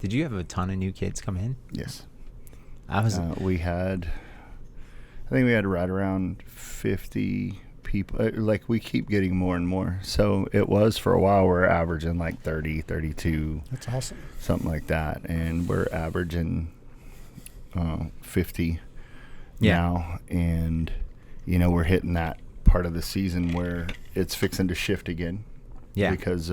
Did you have a ton of new kids come in? Yes. I was. I think we had right around 50 people. Like, we keep getting more and more. So it was, for a while, we're averaging like 30, 32. That's awesome. Something like that. And we're averaging 50 Yeah. now. And, we're hitting that part of the season where it's fixing to shift again. Yeah. Because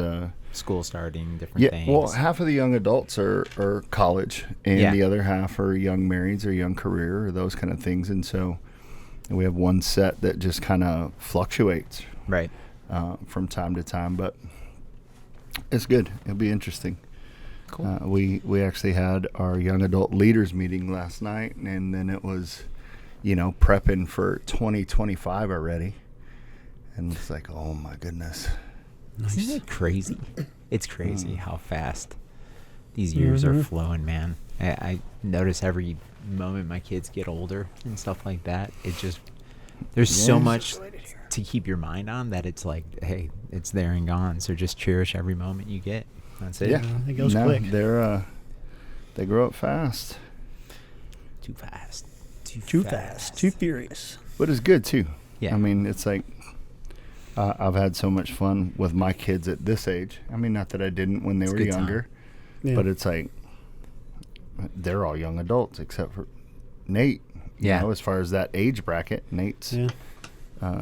school starting, different things. well, half of the young adults are college, and the other half are young marrieds or young career or those kind of things. And so we have one set that just kind of fluctuates right. from time to time, but it's good. It'll be interesting. Cool. We actually had our young adult leaders meeting last night, and then it was, prepping for 2025 already. And it's like, oh my goodness. Nice. Isn't it crazy? It's crazy how fast these years are flowing, man. I notice every moment my kids get older and stuff like that. It just, there's so much to keep your mind on that it's like, hey, it's there and gone. So just cherish every moment you get. That's it. Yeah, it goes quick. They grow up fast. Too fast. Too fast. Too furious. But it's good too. Yeah. I mean, it's like, I've had so much fun with my kids at this age. I mean, not that I didn't when they were younger, but it's like they're all young adults except for Nate. Yeah. As far as that age bracket, Nate's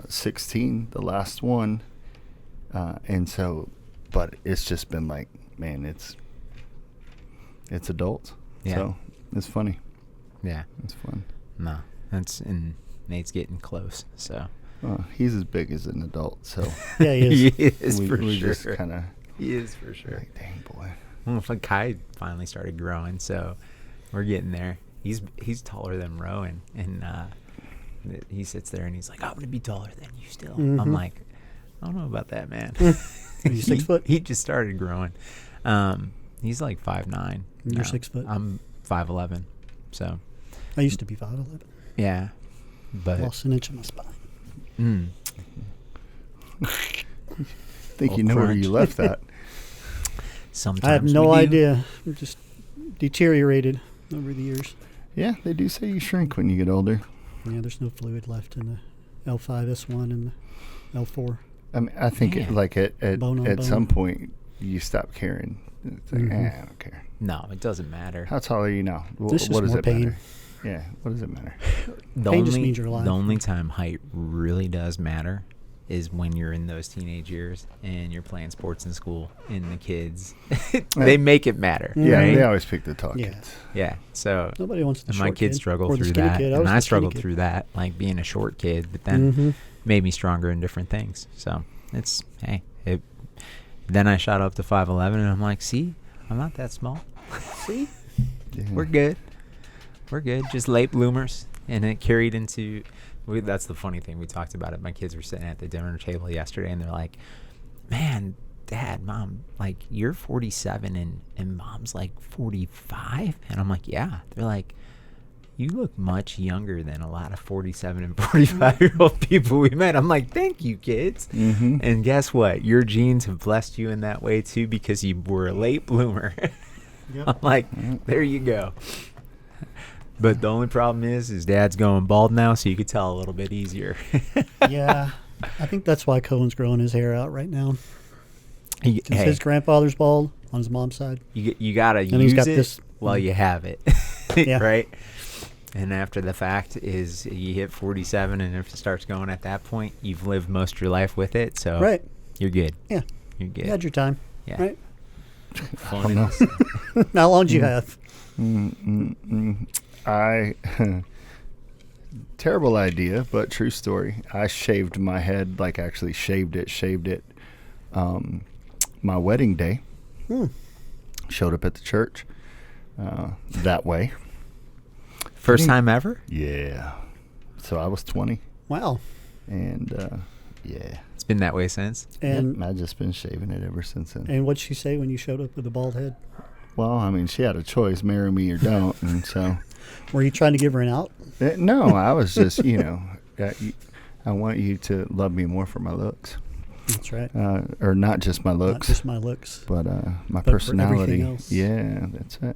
16, the last one. And so, but it's just been like, man, it's adults. Yeah. So it's funny. Yeah. It's fun. No, and Nate's getting close, so. He's as big as an adult, so. Yeah, he is. He is for we sure. just kind of. He is for sure. Like, dang, boy. Well, Kai finally started growing, so we're getting there. He's taller than Rowan, and he sits there and he's like, I'm going to be taller than you still. Mm-hmm. I'm like, I don't know about that, man. He's 6 foot? He just started growing. He's like 5'9". You're 6 foot? I'm 5'11", so. I used to be 5'11". Yeah, but. Lost an inch of my spine. I think you know where you left that. Sometimes I have no idea. It just deteriorated over the years. Yeah, they do say you shrink when you get older. Yeah, there's no fluid left in the L5S1 and the L4. I mean, I think at some point you stop caring. It's like, I don't care. No, it doesn't matter. How tall are you now? This what is does more it pain. matter? Yeah, what does it matter? Pain just means you're alive. The only time height really does matter is when you're in those teenage years and you're playing sports in school and the kids, they make it matter. Yeah, right? they always pick the tall kids. Yeah, so nobody wants the and short my kids kid. struggle Or the through skinny that, kid. and I the struggled skinny through kid. that, like being a short kid, but then made me stronger in different things. So it's, then I shot up to 5'11", and I'm like, see, I'm not that small. See, we're good. We're good. Just late bloomers, and it carried into. That's the funny thing. We talked about it. My kids were sitting at the dinner table yesterday, and they're like, man, Dad, Mom, like, you're 47 and Mom's like 45? And I'm like, yeah. They're like, you look much younger than a lot of 47 and 45-year-old people we met. I'm like, thank you, kids. Mm-hmm. And guess what? Your genes have blessed you in that way, too, because you were a late bloomer. Yep. I'm like, there you go. But the only problem is Dad's going bald now, so you could tell a little bit easier. Yeah, I think that's why Cohen's growing his hair out right now. Hey, His grandfather's bald on his mom's side. you gotta And he's use got it this- while you have it, Yeah. right? And after the fact is you hit 47, and if it starts going at that point, you've lived most of your life with it, so Right. you're good. Yeah. You're good. You had your time. Yeah. Right? Fun. How long do you have? Terrible idea, but true story. I shaved my head, like actually shaved it. My wedding day. Showed up at the church that way. First time ever? Yeah. So I was 20, Wow. and yeah. It's been that way since. And I've just been shaving it ever since then. and what'd she say when you showed up with a bald head? Well, I mean, she had a choice, marry me or don't, and so. Were you trying to give her an out? No, I was just, I want you to love me more for my looks. That's right. Or not just my looks. Not just my looks. But my But for personality. everything else. Yeah, that's it.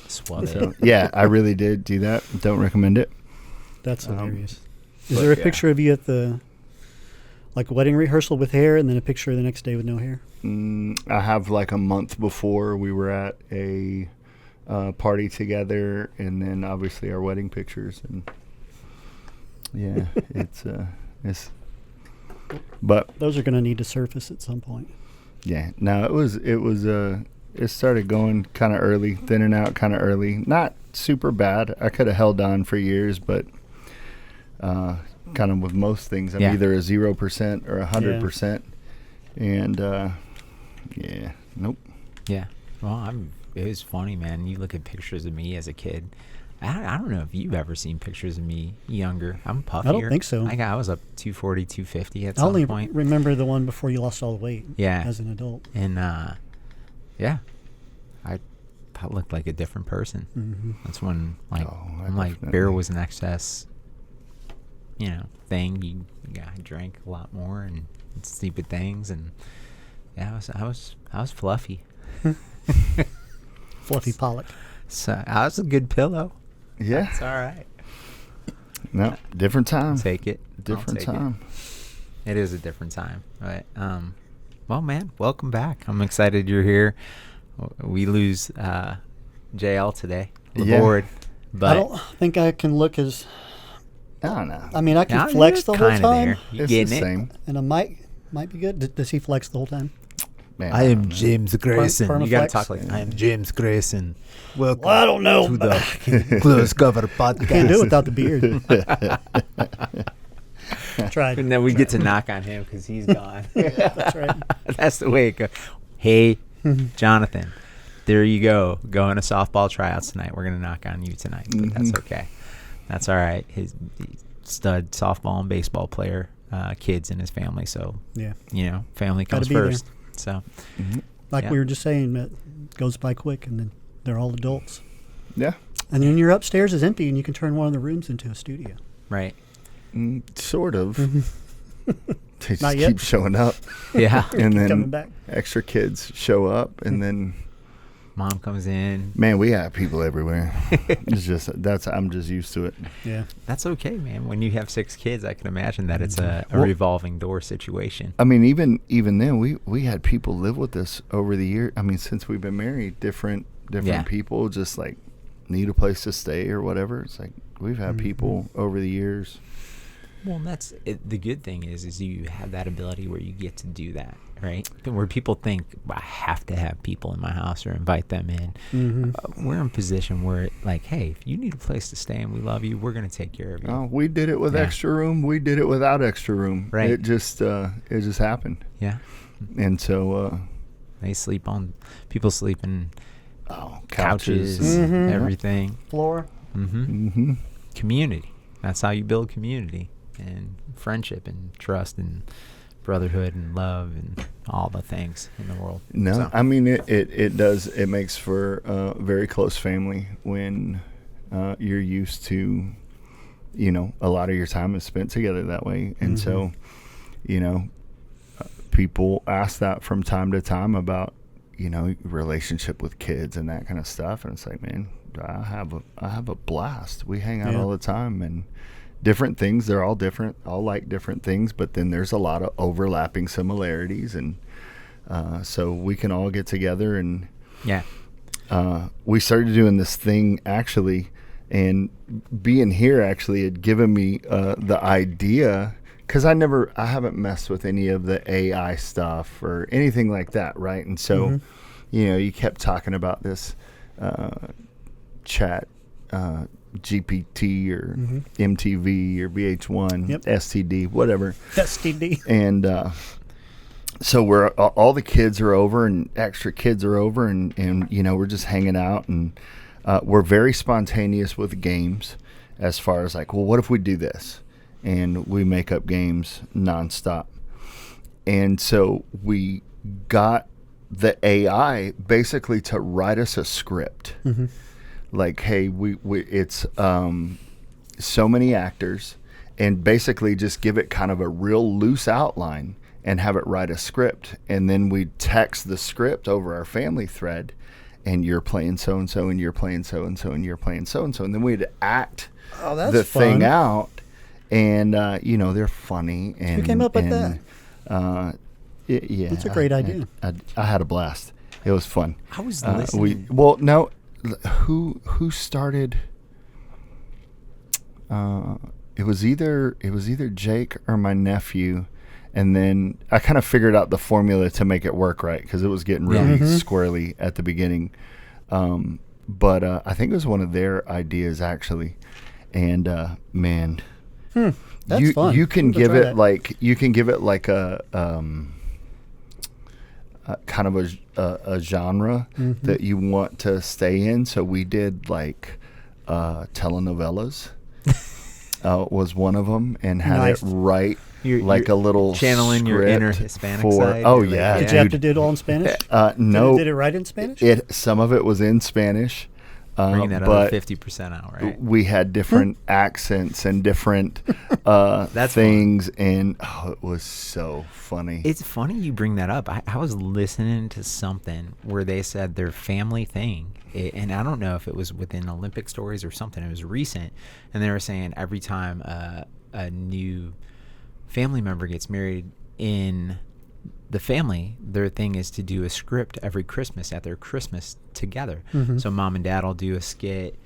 Swab So, it. yeah, I really did do that. Don't recommend it. That's hilarious. Is but there a yeah. picture of you at the wedding rehearsal with hair, and then a picture the next day with no hair? I have like a month before we were at a party together, and then obviously our wedding pictures, and yeah, it's. But Those are going to need to surface at some point. yeah, no, it started going kind of early, thinning out kind of early. Not super bad. I could have held on for years, but kind of with most things, I'm either a 0% or 100%, and yeah, nope. Yeah. Well, it was funny, man. You look at pictures of me as a kid. I don't know if you've ever seen pictures of me younger. I'm puffier. I don't think so. I was up 240, 250 at I some only point. remember the one before you lost all the weight. Yeah. As an adult. And yeah, I looked like a different person. Mm-hmm. That's when I I'm like definitely- beer was an excess, thing. You drank a lot more and stupid things, and yeah, I was fluffy. Fluffy Pollock. So I was a good pillow. Yeah, It's all right. no, different time. Take it. I'll Different take time. It is a different time, but well, man, welcome back. I'm excited you're here. We lose JL today, Yeah. Laborde, but I don't think I can look as. I don't know. I mean, I can Now flex you're the whole kinda time, there. You It's getting the it? same. and I might be good. Does he flex the whole time? Man, I am don't know. James Grayson. You gotta Permaflex? talk like I am James Grayson. Welcome Well, I don't know. to the Close Cover Podcast. Can't do it without the beard. Tried. And then we get to knock on him because he's gone. That's right. That's the way it goes. Hey, Jonathan, there you go. Going to softball tryouts tonight. We're gonna knock on you tonight, but that's okay. That's all right. His stud softball and baseball player, kids in his family. So Yeah. family Gotta comes be there. first. So Mhm. Like Yeah. we were just saying, it goes by quick, and then they're all adults. Yeah, And then your upstairs is empty, and you can turn one of the rooms into a studio. right. sort of. They just Not yet. keep showing up, Yeah. and Coming then back. extra kids show up, and then Mom comes in. man, we have people everywhere. It's just I'm just used to it. Yeah. That's okay, man. When you have 6 kids, I can imagine that it's a Well- revolving door situation. I mean, even then, we had people live with us over the year. I mean, since we've been married, different Yeah. people just like need a place to stay or whatever. It's like we've had people over the years. Well, that's it. The good thing is you have that ability where you get to do that, right? Where people think, well, I have to have people in my house or invite them in. Mm-hmm. We're in a position where, like, hey, if you need a place to stay and we love you, we're going to take care of you. Oh, we did it with Yeah. extra room. We did it without extra room. Right. It just happened. Yeah. And so, People sleep in couches, Mhm. everything. Floor. Mm-hmm. hmm Community. That's how you build community and friendship and trust and brotherhood and love and all the things in the world. No, So, I mean it does. It makes for a very close family when you're used to, a lot of your time is spent together that way, and so, people ask that from time to time about, relationship with kids and that kind of stuff, and it's like, man, I have a blast. We hang out Yeah. all the time and different things. They're all different, all like different things, but then there's a lot of overlapping similarities, and so we can all get together and yeah. we started doing this thing actually, and being here actually had given me the idea, because I haven't messed with any of the AI stuff or anything like that, right? And so you kept talking about this chat GPT or MTV or VH1 Yep. STD, whatever. STD. And so we're all the kids are over and extra kids are over, and we're just hanging out, and we're very spontaneous with games, as far as like, well, what if we do this? And we make up games nonstop. And so we got the AI basically to write us a script. Like, hey, it's so many actors, and basically just give it kind of a real loose outline. and have it write a script, and then we'd text the script over our family thread, and you're playing so and so, and you're playing so and so, and you're playing so and so, and then we'd act the thing out, and they're funny. And who came up with that? Yeah, it's a great idea. I had a blast. It was fun. I was listening. Who started? It was either Jake or my nephew, and then I kind of figured out the formula to make it work right, because it was getting really squirrely at the beginning. But I think it was one of their ideas actually, and man, that's fun. You can give it like a kind of a genre that you want to stay in. So we did like telenovelas. Was one of them, and had it right like a little channeling your inner Hispanic side. Oh yeah, did you have to do it all in Spanish? No, did it write in Spanish? Some of it was in Spanish. Bringing that other 50% out, right? We had different accents and different things, fun. And it was so funny. It's funny you bring that up. I was listening to something where they said their family thing, and I don't know if it was within Olympic Stories or something. It was recent, and they were saying every time a new family member gets married in the family, their thing is to do a script every Christmas at their Christmas together. So mom and dad will do a skit,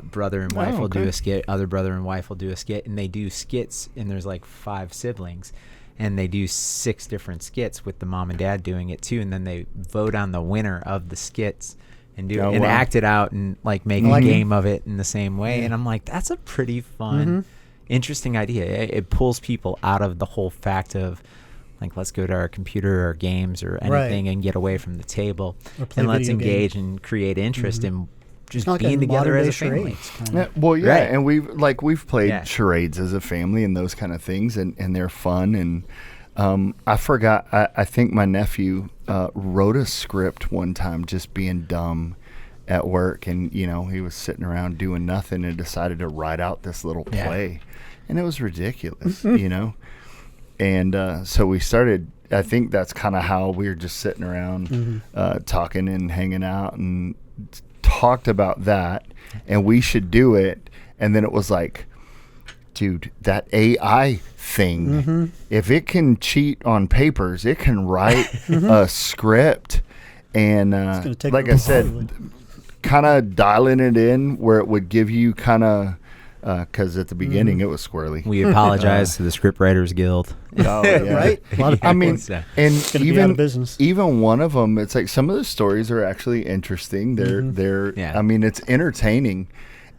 brother and wife will do a skit, other brother and wife will do a skit, and they do skits, and there's like 5 siblings, and they do 6 different skits with the mom and dad doing it too, and then they vote on the winner of the skits and do and act it out and like make a game of it in the same way. And I'm like, that's a pretty fun, interesting idea. It pulls people out of the whole fact of like, let's go to our computer or games or anything and get away from the table, and let's engage and create interest in just being together as a family. And we've played charades as a family and those kind of things, and they're fun. And I forgot, I think my nephew wrote a script one time just being dumb at work, and he was sitting around doing nothing and decided to write out this little play, and it was ridiculous. And so we started, I think that's kind of how we were just sitting around talking and hanging out, and talked about that, and we should do it. And then it was like, dude, that AI thing, if it can cheat on papers, it can write a script. And like I said, kind of dialing it in where it would give you kind of, because at the beginning it was squirrely. We apologize to the Scriptwriters Guild. Oh, yeah. Right? A lot of people. I mean, and business. Even one of them, it's like some of the stories are actually interesting. They're I mean, it's entertaining.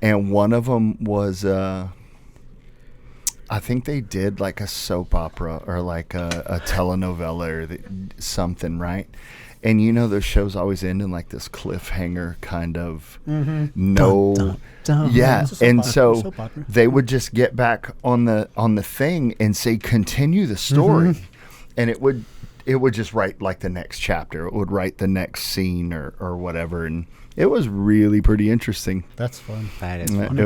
And one of them was, I think they did like a soap opera or like a telenovela or something, right? And those shows always end in like this cliffhanger kind of and so they would just get back on the thing and say continue the story, and it would just write like the next chapter, it would write the next scene or whatever, and it was really pretty interesting. That's fun. That is fun.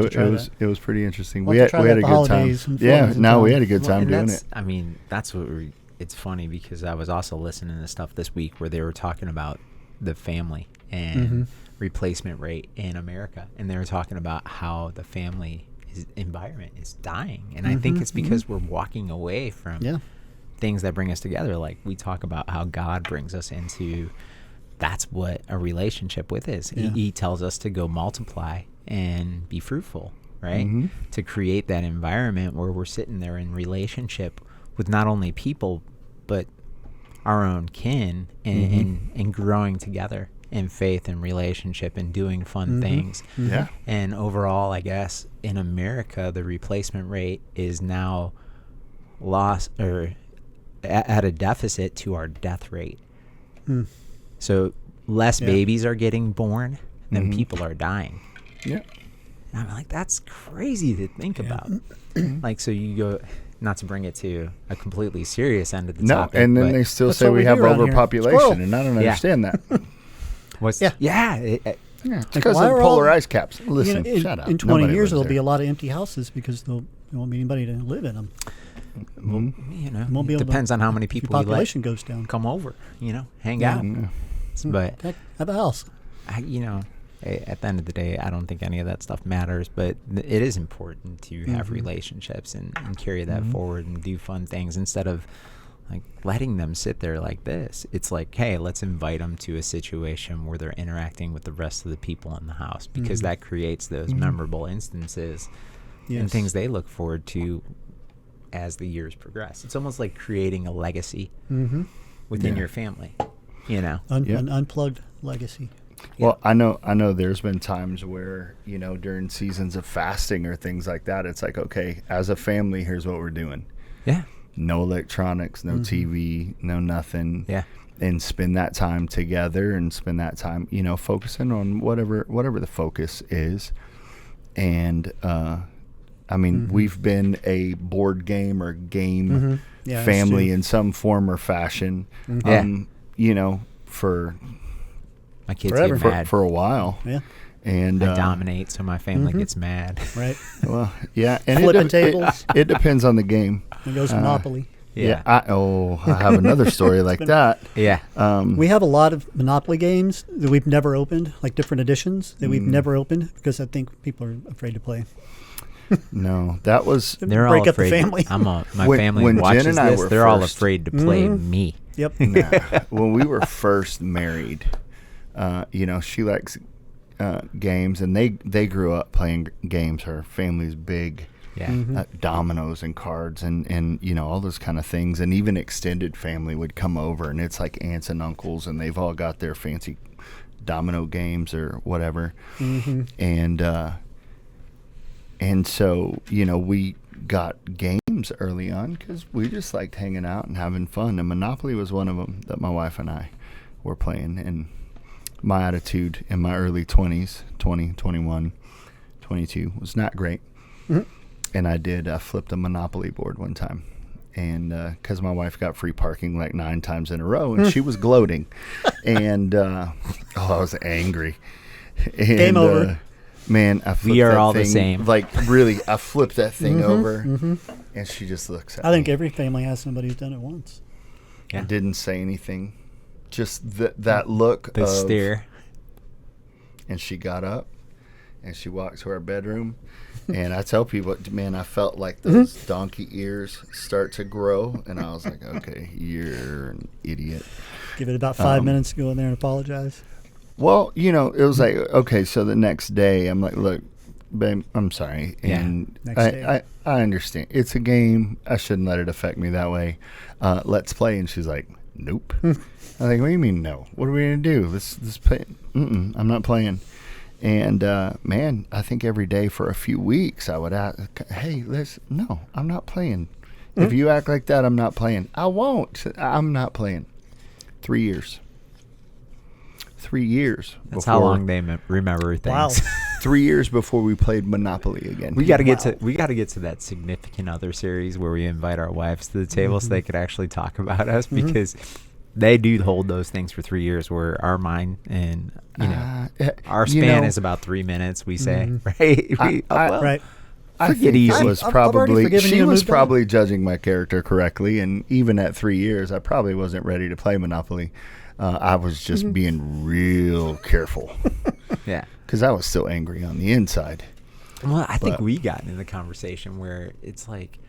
It was pretty interesting. We had a good time. Yeah, we had a good time doing it. I mean, that's what it's funny because I was also listening to stuff this week where they were talking about the family and replacement rate in America, and they were talking about how the family environment is dying, and I think it's because we're walking away from things that bring us together. Like we talk about how God brings us into, that's what a relationship with is. He tells us to go multiply and be fruitful, right? To create that environment where we're sitting there in relationship with not only people but our own kin, and growing together in faith and relationship and doing fun things. And overall, I guess in America, the replacement rate is now lost or at a deficit to our death rate. So less babies are getting born than people are dying. And I'm like, that's crazy to think about. Like, so you go, not to bring it to a completely serious end of the topic. And then they still say we have overpopulation, and I don't understand that. It's because of polar ice caps. Listen, shut up. In 20 years, there'll be a lot of empty houses because there won't be anybody to live in them. well, you know, Won't be it able to- depends on how many Your people you let population goes down. come over, you know, hang Yeah. out. Yeah. But Heck, have a house. you know, at the end of the day, I don't think any of that stuff matters, but it is important to have relationships and carry that forward and do fun things instead of like letting them sit there like this. It's like, hey, let's invite them to a situation where they're interacting with the rest of the people in the house, because that creates those memorable instances and Yes. things they look forward to as the years progress. It's almost like creating a legacy within Yeah. your family, you know. Yeah. An unplugged legacy. Well, I know there's been times where, you know, during seasons of fasting or things like that, it's like, okay, as a family, here's what we're doing. Yeah. No electronics, no TV, no nothing. Yeah. And spend that time together and spend that time, you know, focusing on whatever the focus is. And, I mean, we've been a board game or game Yeah, us family too. in some form or fashion, Yeah. you know, for My kids Forever. get mad. for a while. Yeah. And I dominate, so my family gets mad. Right. well, yeah, and Flipping tables. It depends on the game. It goes Monopoly. Yeah. I have another story like that. Yeah. We have a lot of Monopoly games that we've never opened, like different editions that we've never opened because I think people are afraid to play. No, that was They're Break all up the afraid. family. My When- family when Jen watches and I this. were They're all first- afraid to play me. Yep. when we were first married. You know, she likes games, and they grew up playing games. Her family's big. Yeah. Dominoes and cards and you know all those kind of things, and even extended family would come over, and it's like aunts and uncles, and they've all got their fancy domino games or whatever. And so, you know, we got games early on because we just liked hanging out and having fun, and Monopoly was one of them that my wife and I were playing. And my attitude in my early 20s, 20, 21, 22, was not great. And I did flipped a Monopoly board one time, and because my wife got free parking like 9 times in a row, and she was gloating, and I was angry. And, Game over. Man, I flipped We are that all the thing, same. Like really, I flipped that thing over, and she just looks at I think me. every family has somebody who's done it once. Yeah. I didn't say anything, just that look The of stare. And she got up, and she walked to our bedroom. And I tell people, man, I felt like those donkey ears start to grow. And I was like, okay, you're an idiot. Give it about 5 minutes to go in there and apologize. Well, you know, it was like, okay, so the next day, I'm like, look, babe, I'm sorry. Yeah. And Next day. I understand. It's a game. I shouldn't let it affect me that way. Let's play. And she's like, nope. I'm like, what do you mean no? What are we going to do? Let's play. I'm not playing. And, man, I think every day for a few weeks I would ask, hey, no, I'm not playing. If you act like that, I'm not playing. I won't. I'm not playing. 3 years. 3 years. That's how long they remember things. Wow. 3 years before we played Monopoly again. We got to get to that significant other series where we invite our wives to the table so they could actually talk about us, because they do hold those things for 3 years, where our mind and our span is about 3 minutes. We say right. Right. I Forget think easy. it was I've already probably forgiven she you and was moved on. probably judging my character correctly, and even at 3 years, I probably wasn't ready to play Monopoly. I was just being real careful Yeah. because I was still angry on the inside. Well, I think But- we got in the conversation where it's like,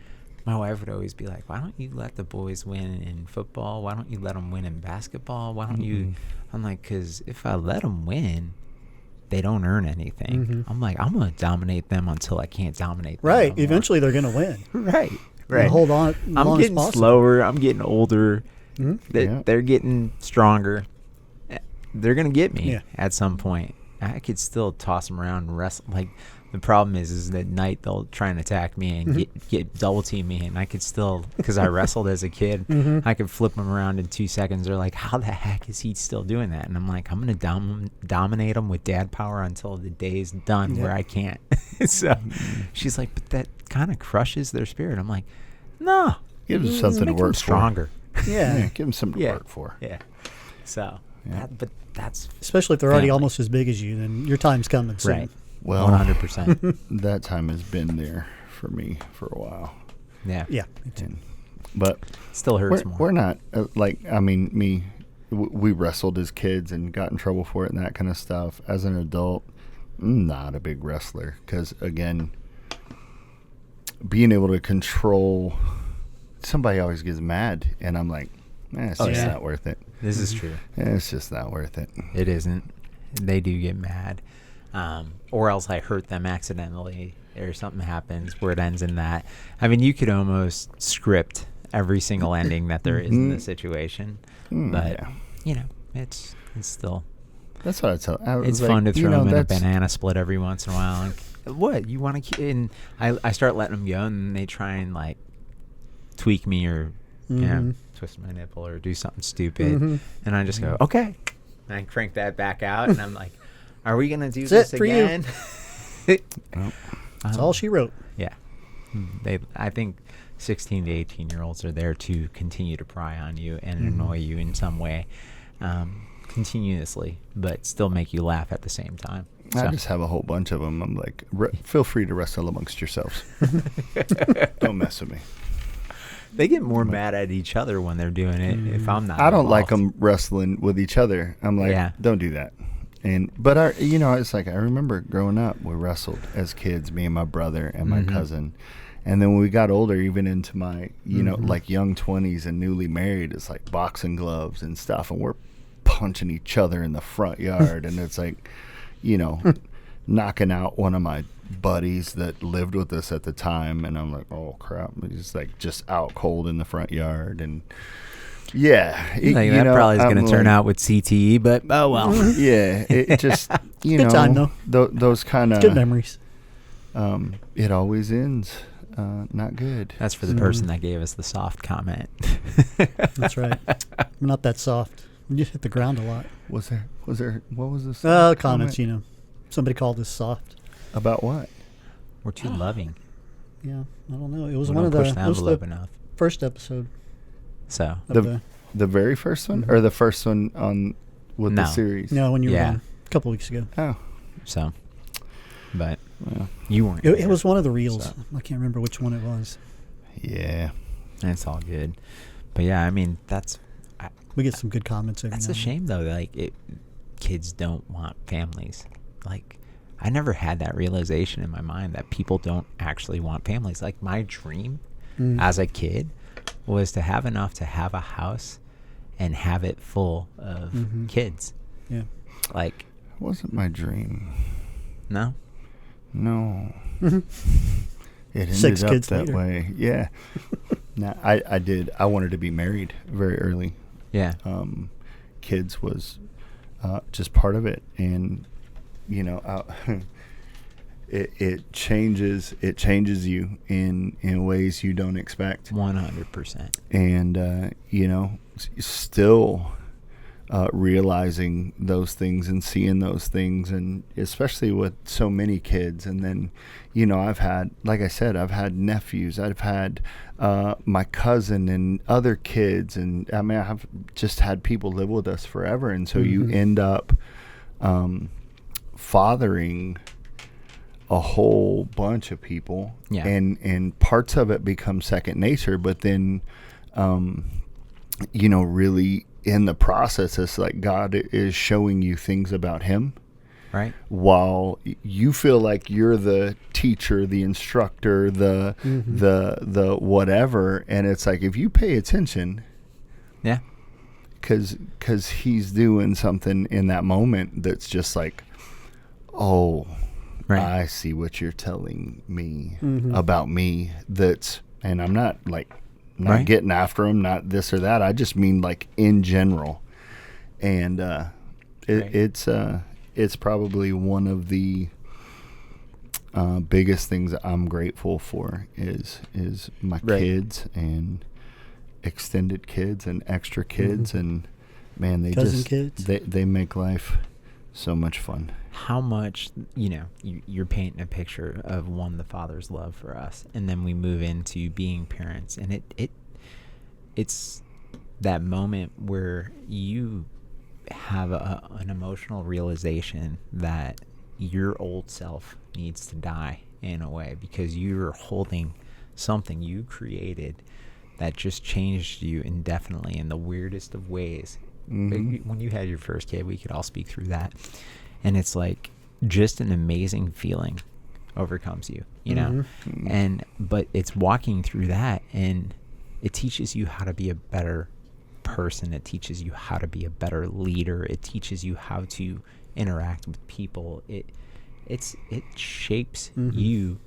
my wife would always be like, why don't you let the boys win in football? Why don't you let them win in basketball? Why don't you? I'm like, because if I let them win, they don't earn anything. I'm like, I'm going to dominate them until I can't dominate them. Right. no more. Eventually they're going to win. Right. And Right. hold on. As I'm long as getting possible. slower. I'm getting older. Yeah. They're getting stronger. They're going to get me Yeah. at some point. I could still toss them around and wrestle. Like, the problem is that at night they'll try and attack me and get double team me, and I could still, because I wrestled as a kid, I could flip them around in 2 seconds. They're like, how the heck is he still doing that? And I'm like, I'm going to dominate them with dad power until the day's done where I can't. So she's like, but that kind of crushes their spirit. I'm like, no. Give them something to Make them work stronger. Yeah. Yeah, give them something to Yeah. work for. Yeah. So, but that's Especially if they're already Family. almost as big as you, then your time's coming soon. right. Well, 100%. that time has been there for me for a while. Yeah. Yeah. Me too. But Still hurts more. we're not we wrestled as kids and got in trouble for it and that kind of stuff. As an adult, I'm not a big wrestler because, again, being able to control somebody always gets mad, and I'm like, it's just not worth it. This is true. It's just not worth it. It isn't. They do get mad. Or else I hurt them accidentally or something happens where it ends in that. I mean, you could almost script every single ending that there is in the situation. But, it's still... That's what I tell. It's fun to throw them in a banana split every once in a while. And, what? You want to... And I start letting them go, and they try and, like, tweak me or, twist my nipple or do something stupid. And I just go, okay. And I crank that back out, and I'm like, are we going to do this again? That's all she wrote. Yeah. I think 16 to 18-year-olds are there to continue to pry on you and annoy you in some way continuously, but still make you laugh at the same time. I just have a whole bunch of them. I'm like, feel free to wrestle amongst yourselves. Don't mess with me. They get more mad at each other when they're doing it. If I'm not, I don't like them wrestling with each other. I'm like, don't do that. But it's like I remember growing up, we wrestled as kids, me and my brother and my cousin. And then when we got older, even into my, like young 20s and newly married, it's like boxing gloves and stuff. And we're punching each other in the front yard. And it's like, knocking out one of my buddies that lived with us at the time. And I'm like, oh, crap. He's like just out cold in the front yard. And that probably is going to turn out with CTE, but oh well. Yeah, it just, good time, though. Those kind of... Good memories. It always ends not good. That's for the person that gave us the soft comment. That's right. We're not that soft. We just hit the ground a lot. Was there, what was this? Comments, Somebody called us soft. About what? We're too loving. Yeah, I don't know. It was We one don't of push the, the envelope enough. first episode. So The very first one? Or the first one on with the series? No, when you were on a couple weeks ago. Oh. So, but you weren't. It was one of the reels. So. I can't remember which one it was. Yeah. It's all good. But yeah, I mean, we get some good comments every That's now a shame, though. Like, kids don't want families. Like, I never had that realization in my mind that people don't actually want families. Like, my dream as a kid was to have enough to have a house and have it full of kids. Yeah. It Like, wasn't my dream. No? No. It Six ended up kids that later. way. Yeah. No, I did. I wanted to be married very early. Yeah. Kids was just part of it, and it changes you in ways you don't expect. 100%. And still realizing those things and seeing those things, and especially with so many kids. And then I've had, like I said, I've had nephews, I've had my cousin and other kids, and I mean I've just had people live with us forever, and so you end up fathering a whole bunch of people, and parts of it become second nature, but then really in the process, it's like God is showing you things about him, right? While you feel like you're the teacher, the instructor, the whatever, and it's like if you pay attention, because he's doing something in that moment that's just like, oh, right. I see what you're telling me about me. And I'm not like. Not getting after him, not this or that. I just mean like in general, and it's probably one of the biggest things I'm grateful for is my kids and extended kids and extra kids, and man, they make life so much fun. How much, you're painting a picture of the Father's love for us, and then we move into being parents, and it's that moment where you have an emotional realization that your old self needs to die in a way, because you're holding something you created that just changed you indefinitely in the weirdest of ways. When you had your first kid, we could all speak through that. And it's like just an amazing feeling overcomes you, you know? But it's walking through that, and it teaches you how to be a better person. It teaches you how to be a better leader. It teaches you how to interact with people. It shapes you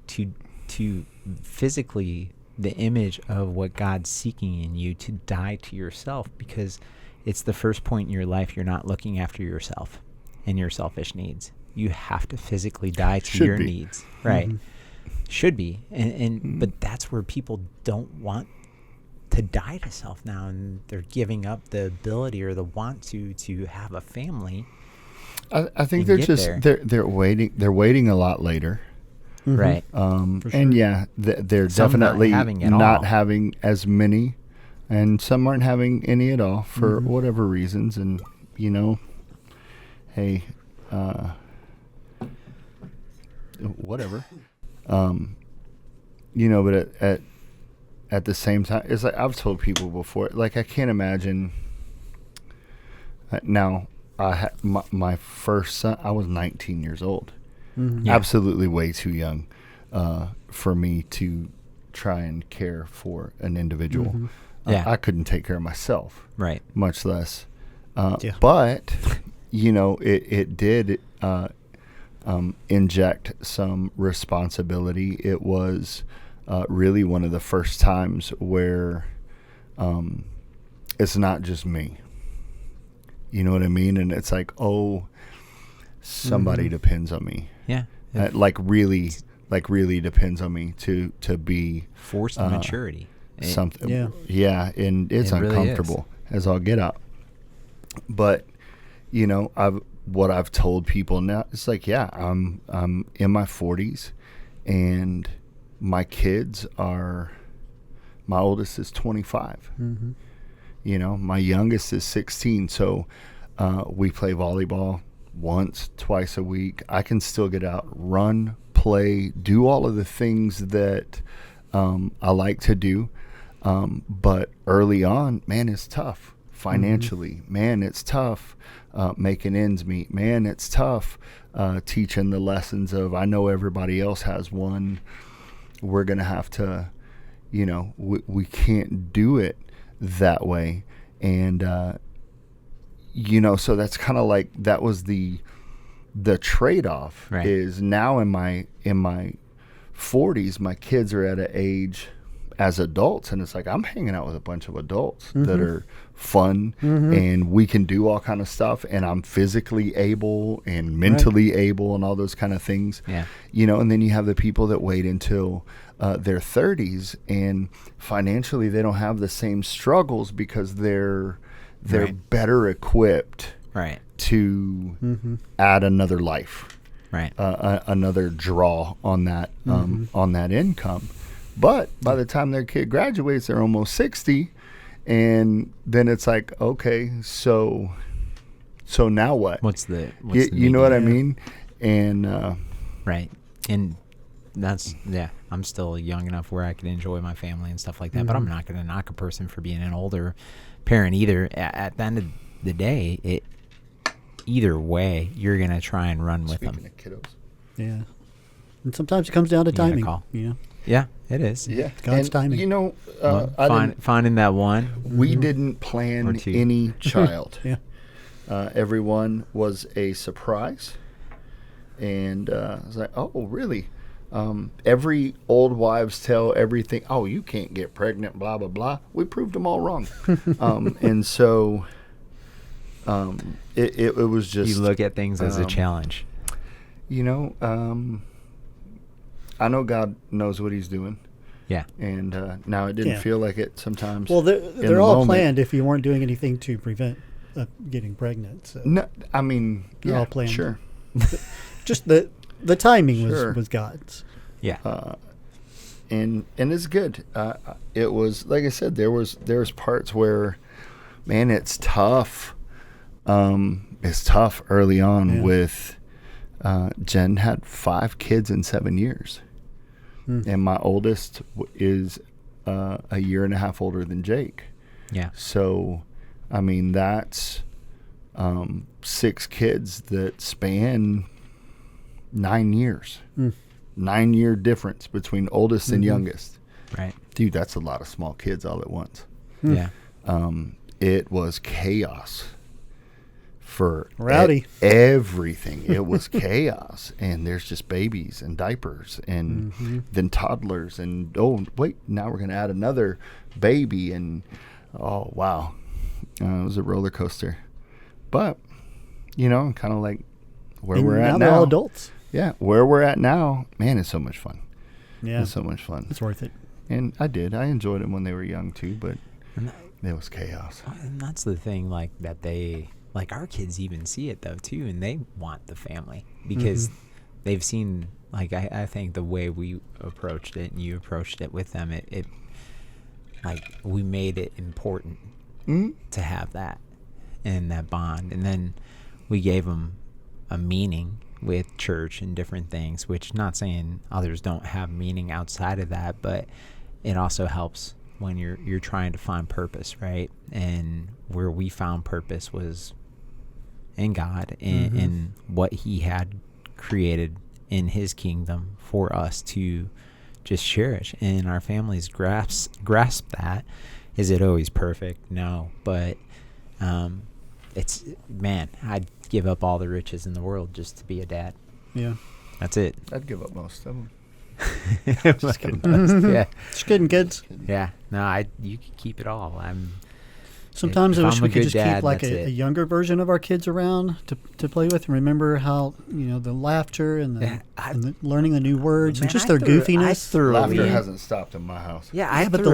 to physically the image of what God's seeking in you, to die to yourself, because it's the first point in your life you're not looking after yourself and your selfish needs. You have to physically die to your needs, right? Should be. And but that's where people don't want to die to self now, and they're giving up the ability or the want to have a family. I think they're just they're waiting a lot later. Right. For sure. And they're some definitely not having as many, and some aren't having any at all for whatever reasons. And you know, hey, whatever. You know, but at the same time, it's like I've told people before. Like I can't imagine. Now I had my first son. I was 19 years old. Absolutely way too young for me to try and care for an individual. I couldn't take care of myself, right? Much less. But you know, it did inject some responsibility. It was really one of the first times where it's not just me. You know what I mean? And it's like, oh, somebody depends on me. Yeah. Like really depends on me to be forced maturity. Something. Yeah. And it's uncomfortable really as all get out. But, you know, what I've told people now, it's like, I'm in my 40s, and my oldest is 25. You know, my youngest is 16. So we play volleyball once, twice a week. I can still get out, run, play, do all of the things that I like to do. But early on, man, it's tough. Financially, man, it's tough. Making ends meet, man, it's tough. Teaching the lessons of, I know everybody else has one. We're going to have to, you know, we can't do it that way. And, you know, so that's kind of like, that was the trade-off, right? Is now in my 40s, my kids are at an age as adults, and it's like I'm hanging out with a bunch of adults that are fun, and we can do all kind of stuff, and I'm physically able and mentally able and all those kind of things. You know, and then you have the people that wait until their 30s, and financially they don't have the same struggles because they're better equipped to add another life, another draw on that income. But by the time their kid graduates, they're almost 60, and then it's like, okay, so now what? What's you know what I mean? And right, and that's I'm still young enough where I can enjoy my family and stuff like that. But I'm not going to knock a person for being an older parent either. At the end of the day, either way, you're going to try and run with them. Speaking of kiddos, yeah, and sometimes it comes down to timing. You know. Yeah, it is. Yeah, God's timing. You know, finding that one. We didn't plan any child. Everyone was a surprise, and I was like, "Oh, really?" Every old wives' tale, everything. Oh, you can't get pregnant. Blah blah blah. We proved them all wrong, and so it was just. You look at things as a challenge. You know. I know God knows what he's doing. Yeah. And now it didn't feel like it sometimes. Well, they're all planned if you weren't doing anything to prevent getting pregnant. So. No, I mean, they're all planned. Sure. Just the timing was God's. Yeah. And it's good. It was, like I said, there was parts where, man, it's tough. It's tough early on with Jen had 5 kids in 7 years. and my oldest is a year and a half older than Jake. Yeah. So, I mean, that's 6 kids that span 9 years. 9-year difference between oldest and youngest. Right. Dude, that's a lot of small kids all at once. Yeah. It was chaos for Rowdy. Everything. It was chaos. And there's just babies and diapers and then toddlers. And, oh, wait, now we're going to add another baby. And, oh, wow. It was a roller coaster. But, you know, kind of like where we're at now. They're all adults. Yeah, where we're at now, man, it's so much fun. Yeah. It's so much fun. It's worth it. And I enjoyed it when they were young too, but it was chaos. And that's the thing, like, that they, like, our kids even see it, though, too, and they want the family because they've seen, like, I think the way we approached it and you approached it with them, it like, we made it important to have that and that bond. And then we gave them a meaning with church and different things, which, not saying others don't have meaning outside of that, but it also helps when you're trying to find purpose, right? And where we found purpose was in God and in what he had created in his kingdom for us to just cherish. And our families grasp that. Is it always perfect? No, but it's, man, I'd give up all the riches in the world just to be a dad. Yeah. That's it. I'd give up most of them. Just kidding. Yeah. Just kidding, kids. Yeah. No, you can keep it all. Sometimes if I wish I'm we a could good just dad, keep like that's a it. younger version of our kids around to play with and remember how, you know, the laughter and the learning the new words and just their goofiness. Laughter hasn't stopped in my house. Yeah, but it's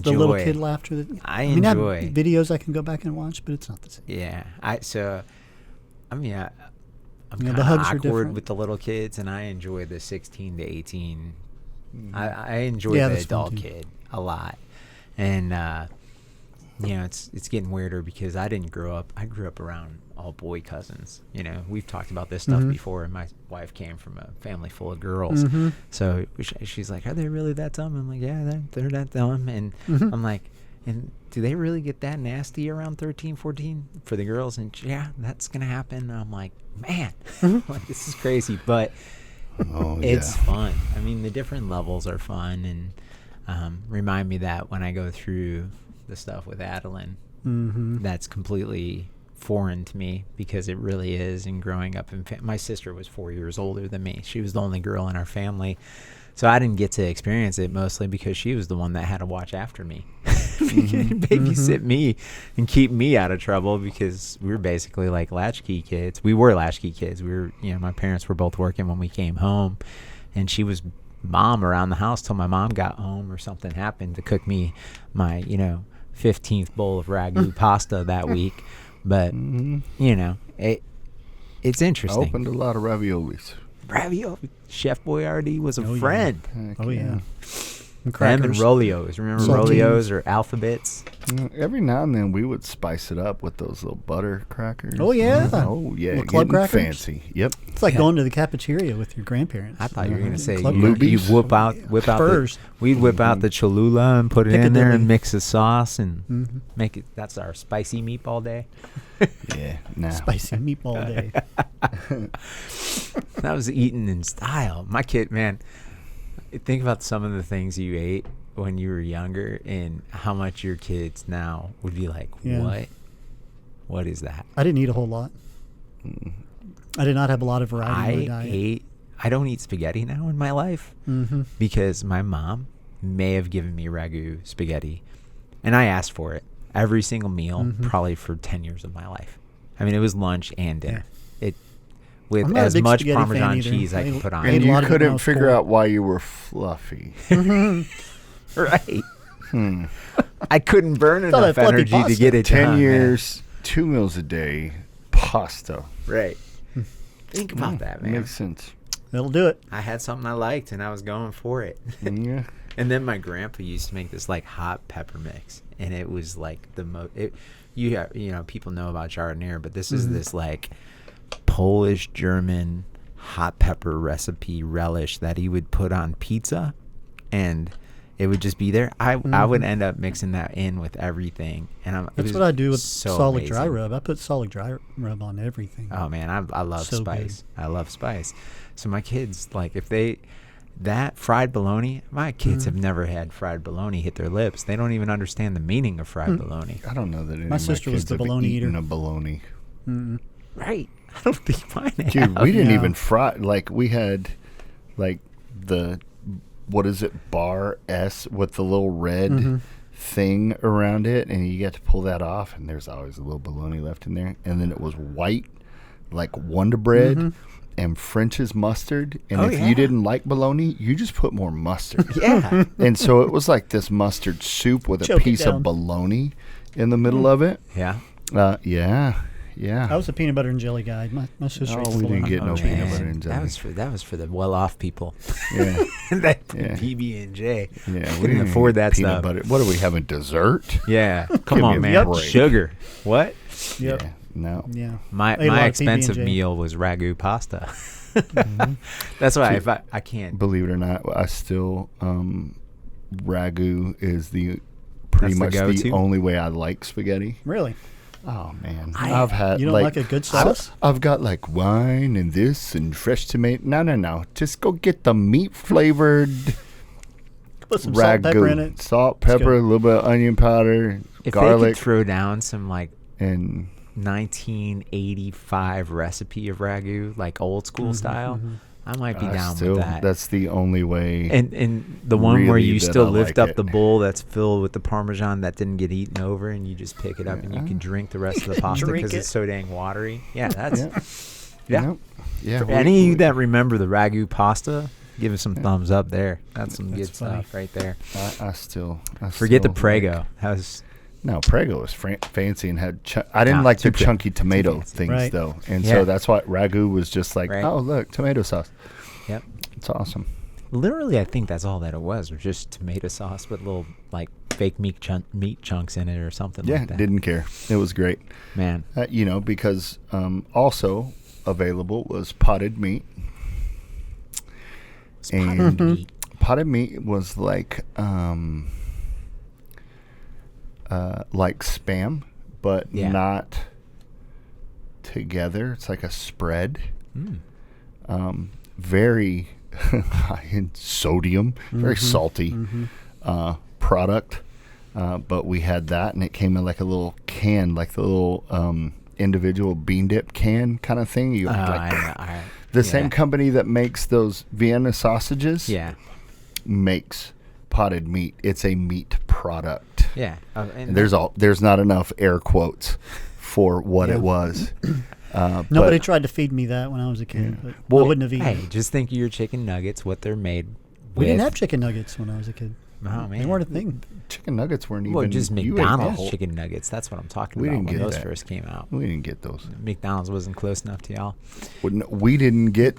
the little kid laughter that I mean, I have enjoy. videos I can go back and watch, but it's not the same. Yeah. I'm You know, kind the of hugs are awkward different. with the little kids, and I enjoy the 16 to 18. I enjoy Yeah, the that's fun adult too. kid a lot. And, you know, it's getting weirder because I grew up around all boy cousins. You know, we've talked about this stuff before, and my wife came from a family full of girls. So she's like, are they really that dumb? I'm like, yeah, they're that dumb. And I'm like, and do they really get that nasty around 13, 14 for the girls? And yeah, that's going to happen. And I'm like, man, like, this is crazy. But it's fun. I mean, the different levels are fun, and remind me that when I go through the stuff with Adeline, that's completely foreign to me because it really is. And growing up my sister was 4 years older than me. She was the only girl in our family. So I didn't get to experience it, mostly because she was the one that had to watch after me, babysit me and keep me out of trouble because we were basically like latchkey kids. We were latchkey kids. We were, you know, my parents were both working when we came home, and she was mom around the house till my mom got home or something happened to cook me my, 15th bowl of ragu pasta that week. But, it's interesting. I opened a lot of raviolis. Ravioli. Chef Boyardee was a friend. Oh, yeah. And Them and crackers. Rolios. Remember Saltines. Rolios or Alphabets? Every now and then we would spice it up with those little butter crackers. Oh, yeah. Oh, yeah. Little club Getting crackers? fancy. Yep. It's like going to the cafeteria with your grandparents. I thought you were going to say Club you crackers. whip out Spurs. we'd whip out the Cholula and put it in there Piccadilly. and mix the sauce and make it. That's our spicy meatball day. Yeah. Nah. Spicy meatball day. That was eating in style. My kid, man, think about some of the things you ate when you were younger and how much your kids now would be like, Yeah. What is that? I didn't eat a whole lot. I did not have a lot of variety in my diet. I don't eat spaghetti now in my life because my mom may have given me ragu spaghetti, and I asked for it every single meal probably for 10 years of my life. I mean, it was lunch and dinner. I'm With not a as big much spaghetti fan Parmesan either. cheese I could put on ate And it. a lot you of it when I couldn't was figure poor. out why you were fluffy. Right. I couldn't burn Thought I enough fluffy energy to pasta. get it 10 done, man. years, 2 meals a day, pasta. Right. Think about that, man. Makes sense. That'll do it. I had something I liked, and I was going for it. Yeah. And then my grandpa used to make this like hot pepper mix, and it was like the most. People know about giardiniera, but this is this like Polish German hot pepper recipe relish that he would put on pizza, and it would just be there. I would end up mixing that in with everything, and That's what I do with so solid amazing. dry rub. I put solid dry rub on everything. Oh man, I love So spice. good. I love spice. So my kids, like, if they that fried bologna, my kids have never had fried bologna hit their lips. They don't even understand the meaning of fried bologna. I don't know that any My of sister my was kids the have bologna eaten eater. a bologna. Right? I don't think mine have. Dude, we didn't Yeah. even fry. Like, we had, like, the, what is it, bar S with the little red thing around it, and you get to pull that off, and there's always a little bologna left in there. And then it was white, like Wonder Bread and French's mustard. And Oh, if yeah. you didn't like bologna, you just put more mustard. Yeah. And so it was like this mustard soup with a Choke it piece down. of bologna in the middle of it. Yeah. Yeah. I was a peanut butter and jelly guy. My sister. Oh, ate we full didn't on. get no Oh, peanut man. butter and jelly. That was for the well-off people. Yeah. That Yeah. PB&J. Yeah, Couldn't afford that peanut stuff. butter. What are we having, dessert? Yeah. Come Give on, me a man. break. Sugar. What? Yep. Yeah, no. Yeah. My Ate a lot of expensive PB&J. meal was ragu pasta. That's why if I can't. Believe it or not, I still ragu is the pretty That's the much the go-to? only way I like spaghetti. Really? Oh man, I- I've had You don't like a good sauce? I've got like wine and this and fresh tomato. No. Just go get the meat flavored Put some salt, pepper in it. Salt, It's pepper, good. a little bit of onion powder, If they garlic, could throw down some like and 1985 recipe of ragu, like old school style, I might be down still, with that. that's the only way. And the one where really you that still I lift like up it. the bowl that's filled with the Parmesan that didn't get eaten over, and you just pick it up and you can drink the rest of the pasta Drink because it. it's so dang watery. Yeah, that's Yeah. yeah. Yeah. For we- any of you we- that remember the ragu pasta, give us some thumbs up there. That's some That's good funny. stuff right there. I still Forget the still Prego. like- That was No, Prego was fancy and had. I didn't Nah, like the too chunky tomato fancy. things Right. though, and Yeah. so that's why ragu was just like, Right. oh look, tomato sauce. yep. It's awesome. Literally, I think that's all that it was just tomato sauce with little like fake meat chunks in it or something Yeah, like that. didn't care. It was great. Man, Because also available was potted meat, it's and potted meat. potted meat was like Spam, but Yeah. not together. It's like a spread. Very high in sodium, very salty product. But we had that, and it came in like a little can, like the little individual bean dip can kind of thing. You the same company that makes those Vienna sausages Yeah, makes potted meat. It's a meat product. yeah. And there's not enough air quotes for what Yeah. it was. Nobody but- tried to feed me that when I was a kid. But Well, I wouldn't have eaten. Hey, it. just think of your chicken nuggets, what they're made We with. didn't have chicken nuggets when I was a kid. Oh, They man. weren't a thing. Chicken nuggets weren't Well, even. just you ate McDonald's that. chicken nuggets. That's what I'm talking We about didn't when get those that. first came out. We didn't get those. McDonald's wasn't close enough to y'all. We didn't get.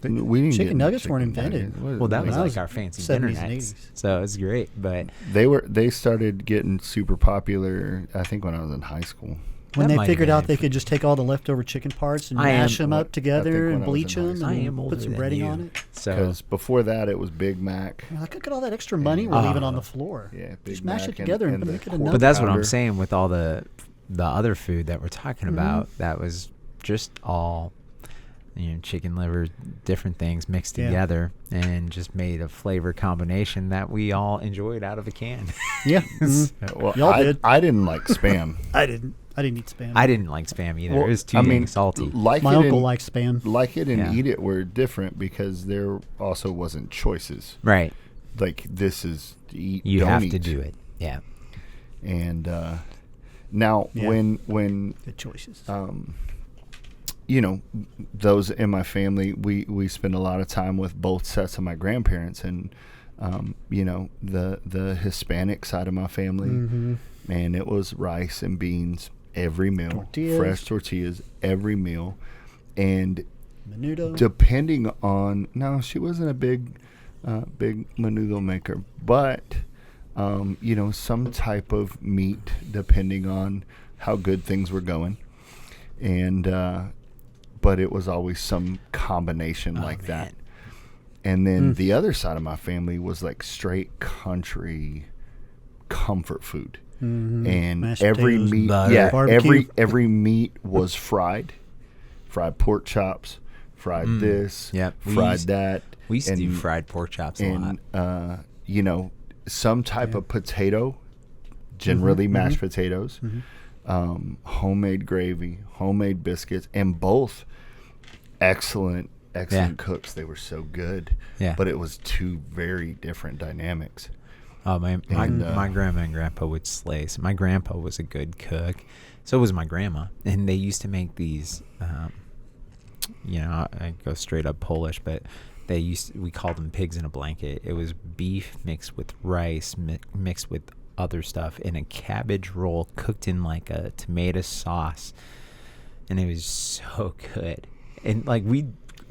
We didn't Chicken get nuggets chicken weren't invented. nuggets. Well, that was When I like was our fancy dinner 70s and nights. 80s. So it's great, but They started getting super popular. I think when I was in high school. When That they might have figured been out it they for- could just take all the leftover chicken parts and I am- mash them I up think together when and I was bleach in high them school. I am and older put some than breading you. on it. So Because before that, it was Big Mac. I could get all that extra money we're leaving on the floor. Yeah, Big just mash Mac it together and and, the make it a quarter nugget. but that's what I'm pounder. saying with all the other food that we're talking about. That was just all chicken liver, different things mixed Yeah. together and just made a flavor combination that we all enjoyed out of a can. Yeah. Well, Y'all did. I didn't like Spam. I didn't eat Spam. I didn't like Spam either. Well, It was too I dang mean, salty. Like My it uncle and, likes Spam. Like it and Yeah. eat it were different because there also wasn't choices. Right. Like this is eat. You don't have eat. to do it. Yeah. And now Yeah. when Good choices. those in my family, we spend a lot of time with both sets of my grandparents, and the Hispanic side of my family, man, it was rice and beans every meal, Tortillas. fresh tortillas every meal, and Menudo. depending on she wasn't a big menudo maker, but some type of meat depending on how good things were going, and but it was always some combination like that. And then the other side of my family was like straight country comfort food. And Mashed every potatoes, meat, butter, barbecue. every meat was fried pork chops, fried this, Yep. fried that. We used to do and- fried pork chops a lot. and you know, some type of potato, generally mashed potatoes, homemade gravy, homemade biscuits, and both excellent cooks. They were so good. Yeah. But it was two very different dynamics. Oh, my And, my grandma and grandpa would slay. So my grandpa was a good cook. So was my grandma. And they used to make these, I go straight up Polish, but we called them pigs in a blanket. It was beef mixed with rice, mixed with other stuff in a cabbage roll cooked in like a tomato sauce. And it was so good. And like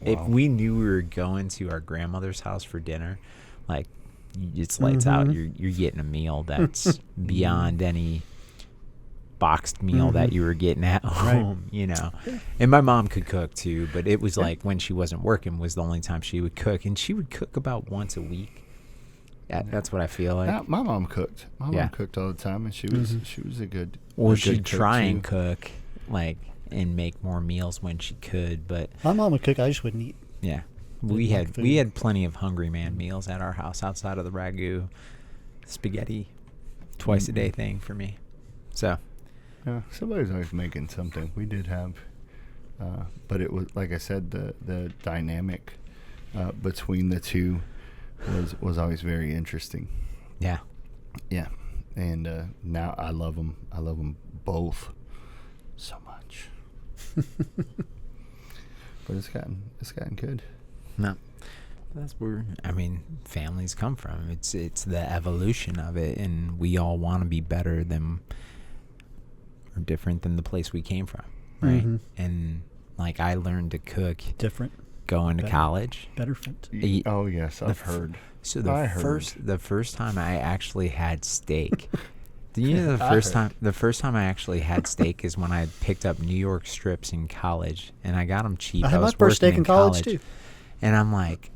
if we knew we were going to our grandmother's house for dinner, like it's lights out. You're getting a meal that's beyond any boxed meal that you were getting at home, And my mom could cook too, but it was like when she wasn't working was the only time she would cook, and she would cook about once a week. Yeah, that's what I feel like. Now, my mom cooked. My mom cooked all the time, and she was a good. Or a good she'd cook, try too. and cook, like, and make more meals when she could, but My mom would cook. I just wouldn't eat. yeah. We like had food. plenty of hungry man meals at our house outside of the ragu spaghetti twice a day thing for me. So Yeah, somebody's always making something. We did have, but it was like I said, the dynamic between the two was always very interesting. yeah. Yeah, and now I love them. I love them both so much. But it's gotten good. No. That's where families come from. It's the evolution of it, and we all want to be better than or different than the place we came from, right? And like I learned to cook Different. going to Better. college. Better fit. Oh yes, I've heard. So I the first time I actually had steak. Do you know the first time I actually had steak is when I picked up New York strips in college, and I got them cheap. I had my was first working steak in college too. and I'm like,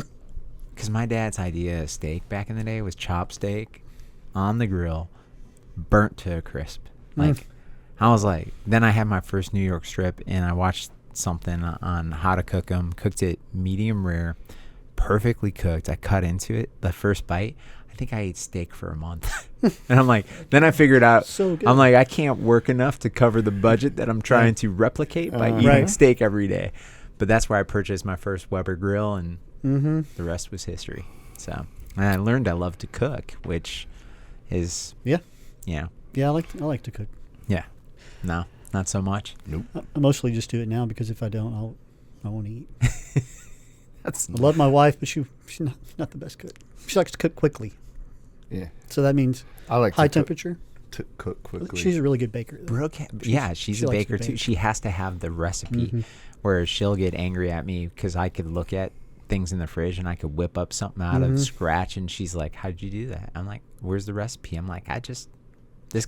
because my dad's idea of steak back in the day was chop steak on the grill, burnt to a crisp. Like, I was like, then I had my first New York strip, and I watched something on how to cook them. Cooked it medium rare, perfectly cooked. I cut into it. The first bite, I think I ate steak for a month. And I'm like, then I figured out, So good. I'm like, I can't work enough to cover the budget that I'm trying to replicate by eating Right. steak every day. But that's where I purchased my first Weber grill, and the rest was history. So, and I learned I love to cook, which is, Yeah. yeah, I like to cook. yeah. No, not so much. Nope. I mostly just do it now because if I don't, I won't eat. That's I love my wife, but she's not the best cook. She likes to cook quickly, Yeah, so that means I like high to temperature. to cook quickly. She's a really good baker. though. Brooke, she's she a likes to baker too. bake. She has to have the recipe, where she'll get angry at me because I could look at things in the fridge and I could whip up something out of scratch, and she's like, "How'd you do that?" I'm like, "Where's the recipe?" I'm like, this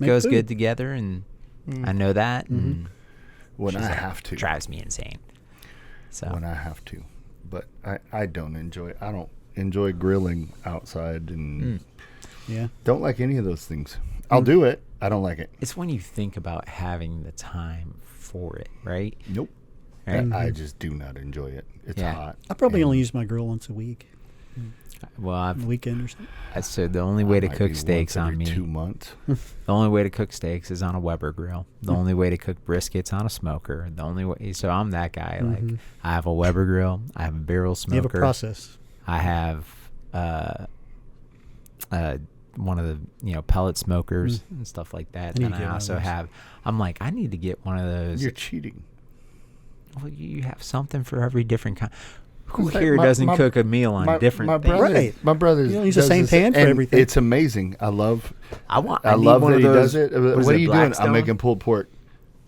Make goes food. good together, and I know that." And when she's I like, have to. drives me insane. So When I have to, but I don't enjoy. I don't enjoy grilling outside, and Yeah. don't like any of those things. I'll do it. I don't like it. it's when you think about having the time for it, right? Nope. Right. I just do not enjoy it. It's Yeah. hot. I probably and only use my grill once a week, Well, on the weekend or something. so the only way to might cook be steaks once on every me. 2 months. The only way to cook steaks is on a Weber grill. The only way to cook briskets on a smoker. The only way, so I'm that guy. Like, I have a Weber grill. I have a barrel smoker. You have a process. I have one of the pellet smokers and stuff like that. I need And to get I one of also those. have. I'm like, I need to get one of those. You're cheating. Well, you have something for every different kind. Who It's like here my- doesn't my- cook a meal on different my things? brother, Right. My brother. You don't use the same pan for and everything. It's amazing. I love. I I need love one that of he those- does it. what is What are it, you doing? Blackstone? I'm making pulled pork.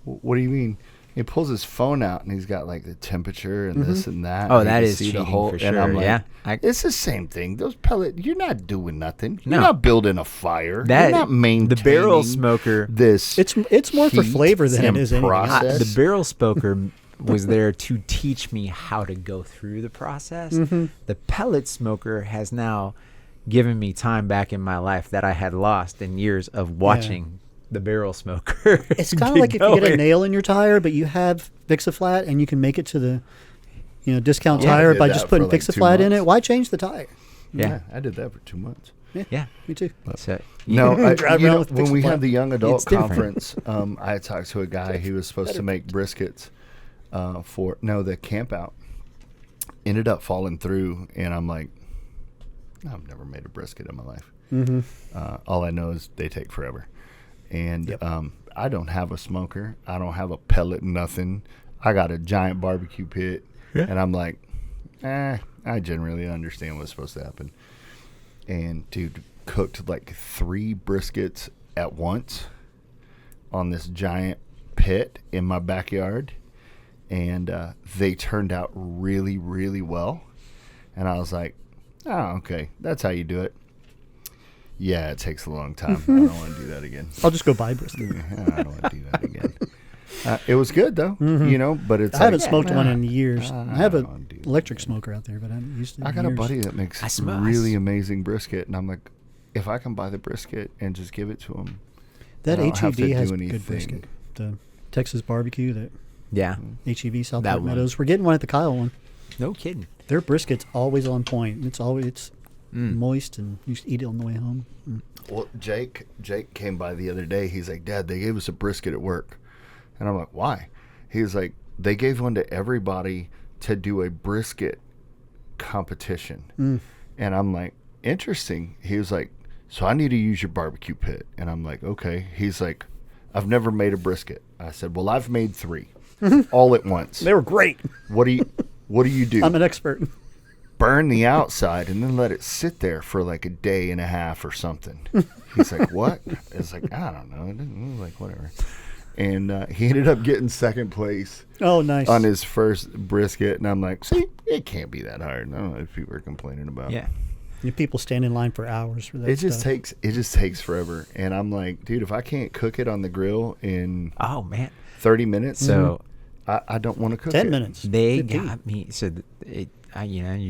What do you mean? He pulls his phone out and he's got like the temperature and this and that. Oh, and you that can is see the cheating whole- for And I'm sure, like, yeah. it's the same thing. Those pellet. You're not doing nothing. No. You're not building a fire. That you're not maintaining the barrel smoker. This It's more for heat flavor than it and is anything else. process. The barrel smoker was there to teach me how to go through the process. The pellet smoker has now given me time back in my life that I had lost in years of watching the barrel smoker. It's kind of like if you get a nail in your tire, but you have Fix-A-Flat and you can make it to the discount tire by just putting Fix-A-Flat in it. Why change the tire? Yeah, I did that for 2 months. Yeah, me too. So, No, when we Fix-A-Flat. had the young adult It's different. conference, I had talked to a guy who was supposed to make briskets for the camp out. Ended up falling through, and I'm like, I've never made a brisket in my life. All I know is they take forever, and I don't have a smoker. I don't have a pellet, nothing. I got a giant barbecue pit, and I'm like, I generally understand what's supposed to happen. And dude, cooked like 3 briskets at once on this giant pit in my backyard, and they turned out really, really well. And I was like, oh, okay, that's how you do it. Yeah, it takes a long time. I don't want to do that again. I'll just go buy brisket. I don't want to do that again. It was good though, but it's. I haven't smoked one in years. I have I an don't do electric that. smoker out there, but I haven't used it. I in got a years. buddy that makes really amazing brisket, and I'm like, if I can buy the brisket and just give it to him, That I don't have to HEB has do good anything. brisket. The Texas barbecue, that yeah, HEB South That Park one. Meadows. We're getting one at the Kyle one. no kidding. Their brisket's always on point. It's moist, and you just eat it on the way home. Well, Jake came by the other day. He's like, Dad, they gave us a brisket at work, and I'm like, why? He was like, they gave one to everybody to do a brisket competition, and I'm like, interesting. He was like, so I need to use your barbecue pit, and I'm like, okay. He's like, I've never made a brisket. I said, well, I've made 3 all at once. They were great. What do you do? I'm an expert. Burn the outside and then let it sit there for like a day and a half or something. He's like, what? It's like, I don't know. It didn't, like, whatever. And he ended up getting second place Oh, nice. on his first brisket. And I'm like, see, it can't be that hard. I don't know if people are complaining about it. Yeah, People stand in line for hours for that. It just stuff. takes forever. And I'm like, dude, if I can't cook it on the grill in oh man. 30 minutes, So I don't want to cook 10 it. minutes. they 15. got me. So you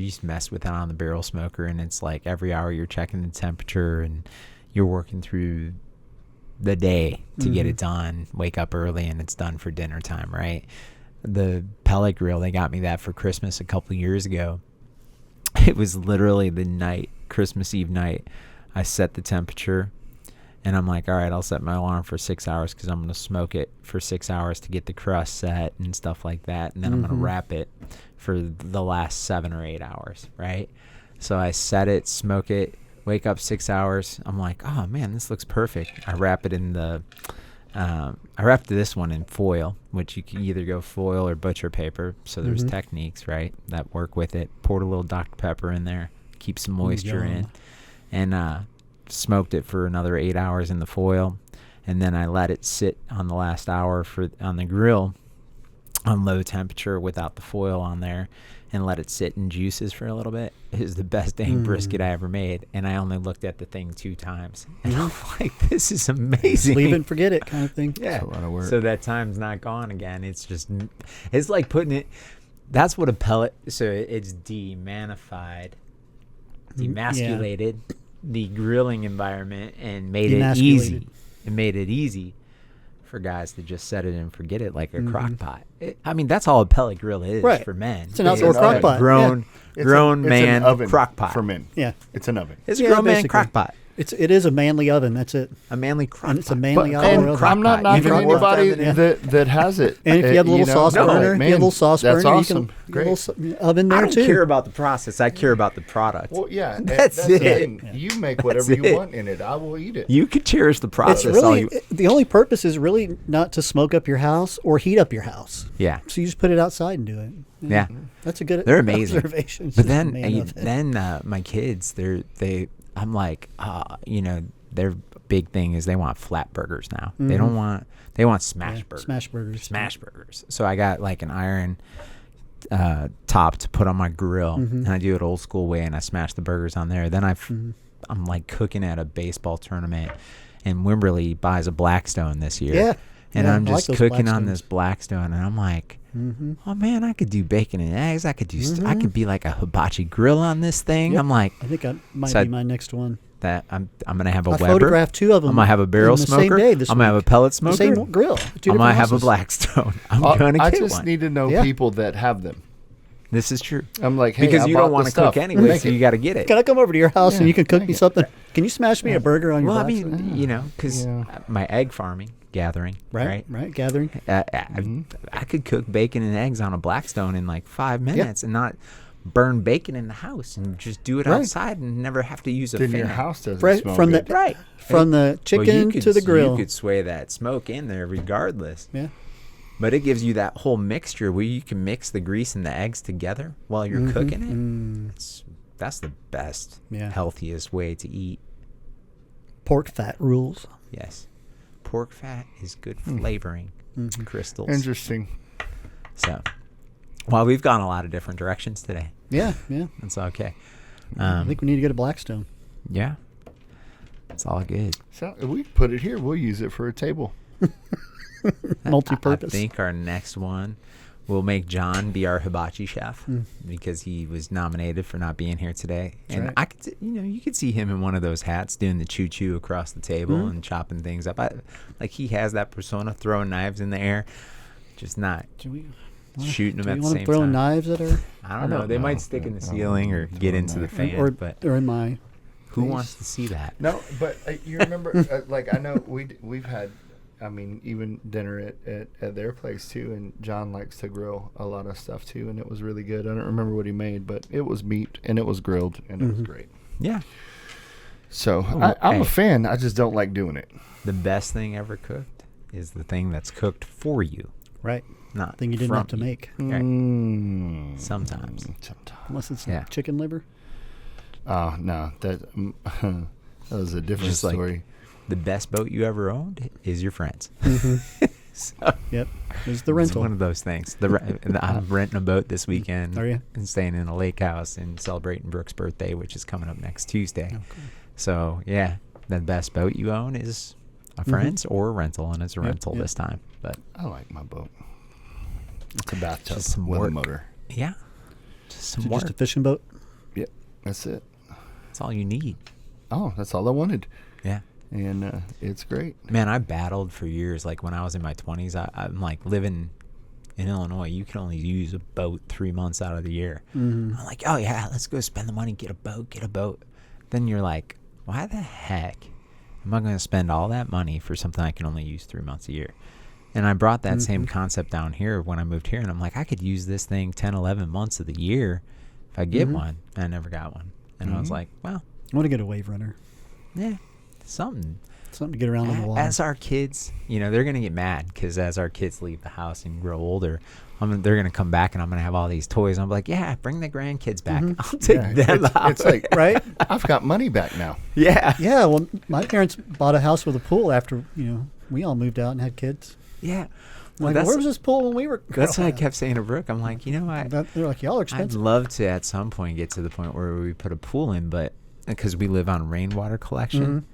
just mess with it on the barrel smoker, and it's like every hour you're checking the temperature, and you're working through the day to get it done. Wake up early, and it's done for dinner time, right? The pellet grill, they got me that for Christmas a couple of years ago. It was literally the night, Christmas Eve night, I set the temperature, and I'm like, all right, I'll set my alarm for 6 hours because I'm going to smoke it for 6 hours to get the crust set and stuff like that, and then I'm going to wrap it for the last 7 or 8 hours, right? So I set it, smoke it, wake up 6 hours. I'm like, oh man, this looks perfect. I wrap it in I wrapped this one in foil, which you can either go foil or butcher paper. So there's techniques, right, that work with it. Poured a little Dr. Pepper in there, keep some moisture in, and smoked it for another 8 hours in the foil. And then I let it sit on the last hour on the grill on low temperature without the foil on there, and let it sit in juices for a little bit. It was the best dang brisket I ever made, and I only looked at the thing 2 times. And I'm like, this is amazing. Leave it and forget it kind of thing. Yeah. That's a lot of work. So that time's not gone again. It's like putting it, that's what a pellet, so it's demasculated the grilling environment and made it easy. Demasculated. It made it easy for guys to just set it and forget it, like a crock pot. I mean, that's all a pellet grill is Right. for men. It's an outdoor It's crock an pot. Grown It's man an oven crock pot. for men. Yeah. It's an oven. It's a Yeah, grown man basically. crock pot. It is a manly oven. That's it. A manly crock And it's a pot. manly But- outdoor and oven. I'm not Crock pot. knocking Even more anybody feminine. that has it. And if you have a little sauce No, burner, man, you have a little sauce that's burner, awesome. you can Great. get a little oven there I don't too. care about the process. I care about the product. Well, yeah, That's the it. thing. You make whatever That's you it. want in it. I will eat it. You could cherish the It's process. all really you, the only purpose is really not to smoke up your house or heat up your house. yeah. So you just put it outside and do it. Yeah. That's a good They're amazing. observation. It's But just a man oven. then my kids, I'm like, their big thing is they want flat burgers now. They want smash burgers. Smash burgers. Smash burgers. So I got like an iron top to put on my grill, and I do it old school way, and I smash the burgers on there. Then I'm like cooking at a baseball tournament, and Wimberley buys a Blackstone this year. Yeah. And Yeah, I'm I like just those cooking on Blackstones. this Blackstone, and I'm like, oh man, I could do bacon and eggs. I could do. I could be like a hibachi grill on this thing. Yep. I'm like, I think that might So be my next one. that I'm gonna have a I Weber. photographed 2 of them. I'm gonna have a barrel in the smoker. Same day this I'm gonna have a week. pellet The smoker. same grill. 2 I'm different gonna have a houses. Blackstone. I'm gonna I get just one. need to know Yeah. people that have them. This is true. I'm like, hey, Because I you bought don't the want to stuff. cook anyway, Make so it. you got to get it. Can I come over to your house and Yeah, you can cook make me it. something? Can you smash me a burger on your Well, I Blackstone? mean, because Yeah. my egg farming, gathering, right? Right. Gathering. I could cook bacon and eggs on a Blackstone in like 5 minutes and not burn bacon in the house and just do it Right. outside and never have to use a Then fan. your house doesn't Right, smell from good. the- Right. From the Well, you chicken could- to the grill. You could sway that smoke in there regardless. Yeah. But it gives you that whole mixture where you can mix the grease and the eggs together while you're cooking it. That's the best, Yeah. healthiest way to eat. Pork fat rules. Yes. Pork fat is good flavoring. Crystals. Interesting. So, well, we've gone a lot of different directions today. Yeah. That's okay. I think we need to get a Blackstone. Yeah. It's all good. So if we put it here, we'll use it for a table. Multi-purpose. I think our next one will make John be our hibachi chef because he was nominated for not being here today. That's And right. I could, you could see him in one of those hats doing the choo-choo across the table and chopping things up. Like he has that persona, throwing knives in the air, just not Do we shooting them do at we the want same to throw time. knives at her? I don't know. don't They know. might stick in the I don't ceiling know. or get into the fan, or but in my who face. wants to see that? No, but you remember, like I know we've had, I mean, even dinner at their place too, and John likes to grill a lot of stuff too, and it was really good. I don't remember what he made, but it was meat and it was grilled and it was great. Yeah. So Oh, I'm a hey. fan. I just don't like doing it. The best thing ever cooked is the thing that's cooked for you, right not thing you didn't from have to you. make, Right. Mm, Sometimes. sometimes. unless it's Yeah. chicken liver. Oh no, that was a different Just like- story. The best boat you ever owned is your friends. So Yep, it's the it's rental. one of those things. I'm renting a boat this weekend. Are you? And staying in a lake house and celebrating Brooke's birthday, which is coming up next Tuesday. Oh, cool. So yeah, the best boat you own is a friend's or a rental, and it's a Yep, rental yep. this time. But I like my boat. It's a bathtub Just some with work. a motor. yeah, just some Is it work. just a fishing boat? Yep, that's it. That's all you need. Oh, that's all I wanted, Yeah. and it's great. Man, I battled for years. Like when I was in my 20s, I'm like living in Illinois. You can only use a boat 3 months out of the year. I'm like, oh yeah, let's go spend the money, get a boat. Then you're like, why the heck am I going to spend all that money for something I can only use 3 months a year? And I brought that same concept down here when I moved here. And I'm like, I could use this thing 10, 11 months of the year if I get one. I never got one. And I was like, well, I want to get a wave runner. yeah, something. Something to get around on the water. As our kids, they're going to get mad because as our kids leave the house and grow older, they're going to come back and I'm going to have all these toys. I'm like, yeah, bring the grandkids back. I'll take them out. It's like Right? I've got money back now. Yeah. Yeah, well, my parents bought a house with a pool after, we all moved out and had kids. Yeah. Like, where was this pool when we were? That's what I kept saying to Brooke. I'm like, They're like, y'all are I'd expensive. love to at some point get to the point where we put a pool in, but because we live on rainwater collection.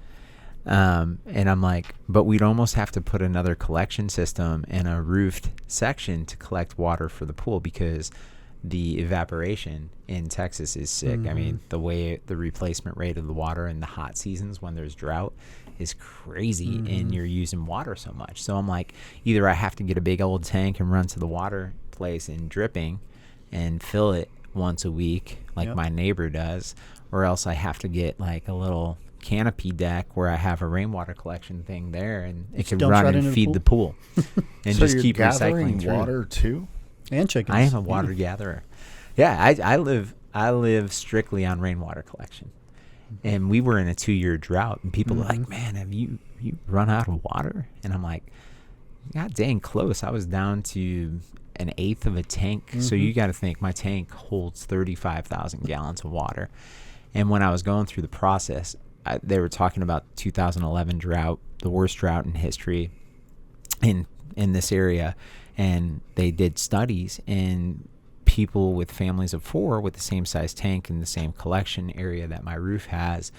And I'm like, but we'd almost have to put another collection system in a roofed section to collect water for the pool because the evaporation in Texas is sick. I mean, the way the replacement rate of the water in the hot seasons when there's drought is crazy and you're using water so much. So I'm like, either I have to get a big old tank and run to the water place in dripping and fill it once a week like my neighbor does, or else I have to get like a little canopy deck where I have a rainwater collection thing there and it can dumps run right and into the feed pool? the pool and So just you're keep gathering recycling through. water too. And chickens. I am a water gatherer. Yeah, I live strictly on rainwater collection. And we were in a 2-year drought and people were like, man, have you run out of water? And I'm like, God dang close. I was down to an eighth of a tank. So you got to think my tank holds 35,000 gallons of water. And when I was going through the process, they were talking about 2011 drought, the worst drought in history in this area. And they did studies, and people with families of 4 with the same size tank and the same collection area that my roof has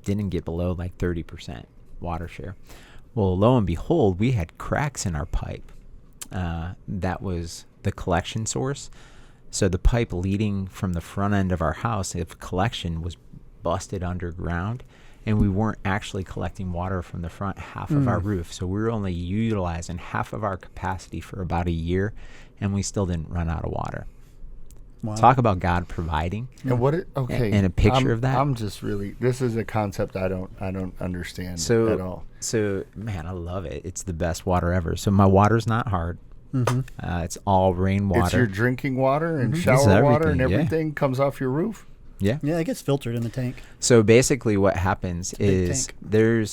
didn't get below like 30% water share. Well, lo and behold, we had cracks in our pipe that was the collection source. So the pipe leading from the front end of our house, if collection was busted underground, and we weren't actually collecting water from the front half of our roof. So we were only utilizing half of our capacity for about a year, and we still didn't run out of water. Wow. Talk about God providing. And and a picture of that. I'm just really, this is a concept I don't understand at all. So man, I love it. It's the best water ever. So my water's not hard. It's all rainwater. It's your drinking water and shower water and everything comes off your roof. Yeah, it gets filtered in the tank. So basically, what happens is I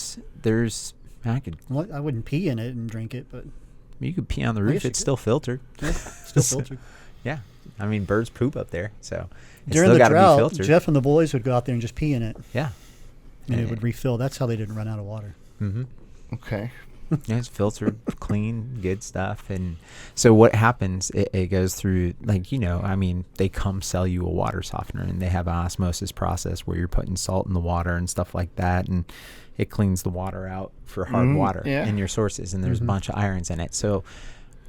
wouldn't pee in it and drink it, but you could pee on the roof. It's still filtered. Yeah, still filtered. Yeah, I mean birds poop up there, so it's during still the drought, be filtered. Jeff and the boys would go out there and just pee in it. Yeah, and it would refill. That's how they didn't run out of water. Mm-hmm. Okay. Yeah, it's filtered, clean, good stuff. And so what happens, it goes through, they come sell you a water softener, and they have an osmosis process where you're putting salt in the water and stuff like that, and it cleans the water out for hard water in your sources, and there's a bunch of irons in it. So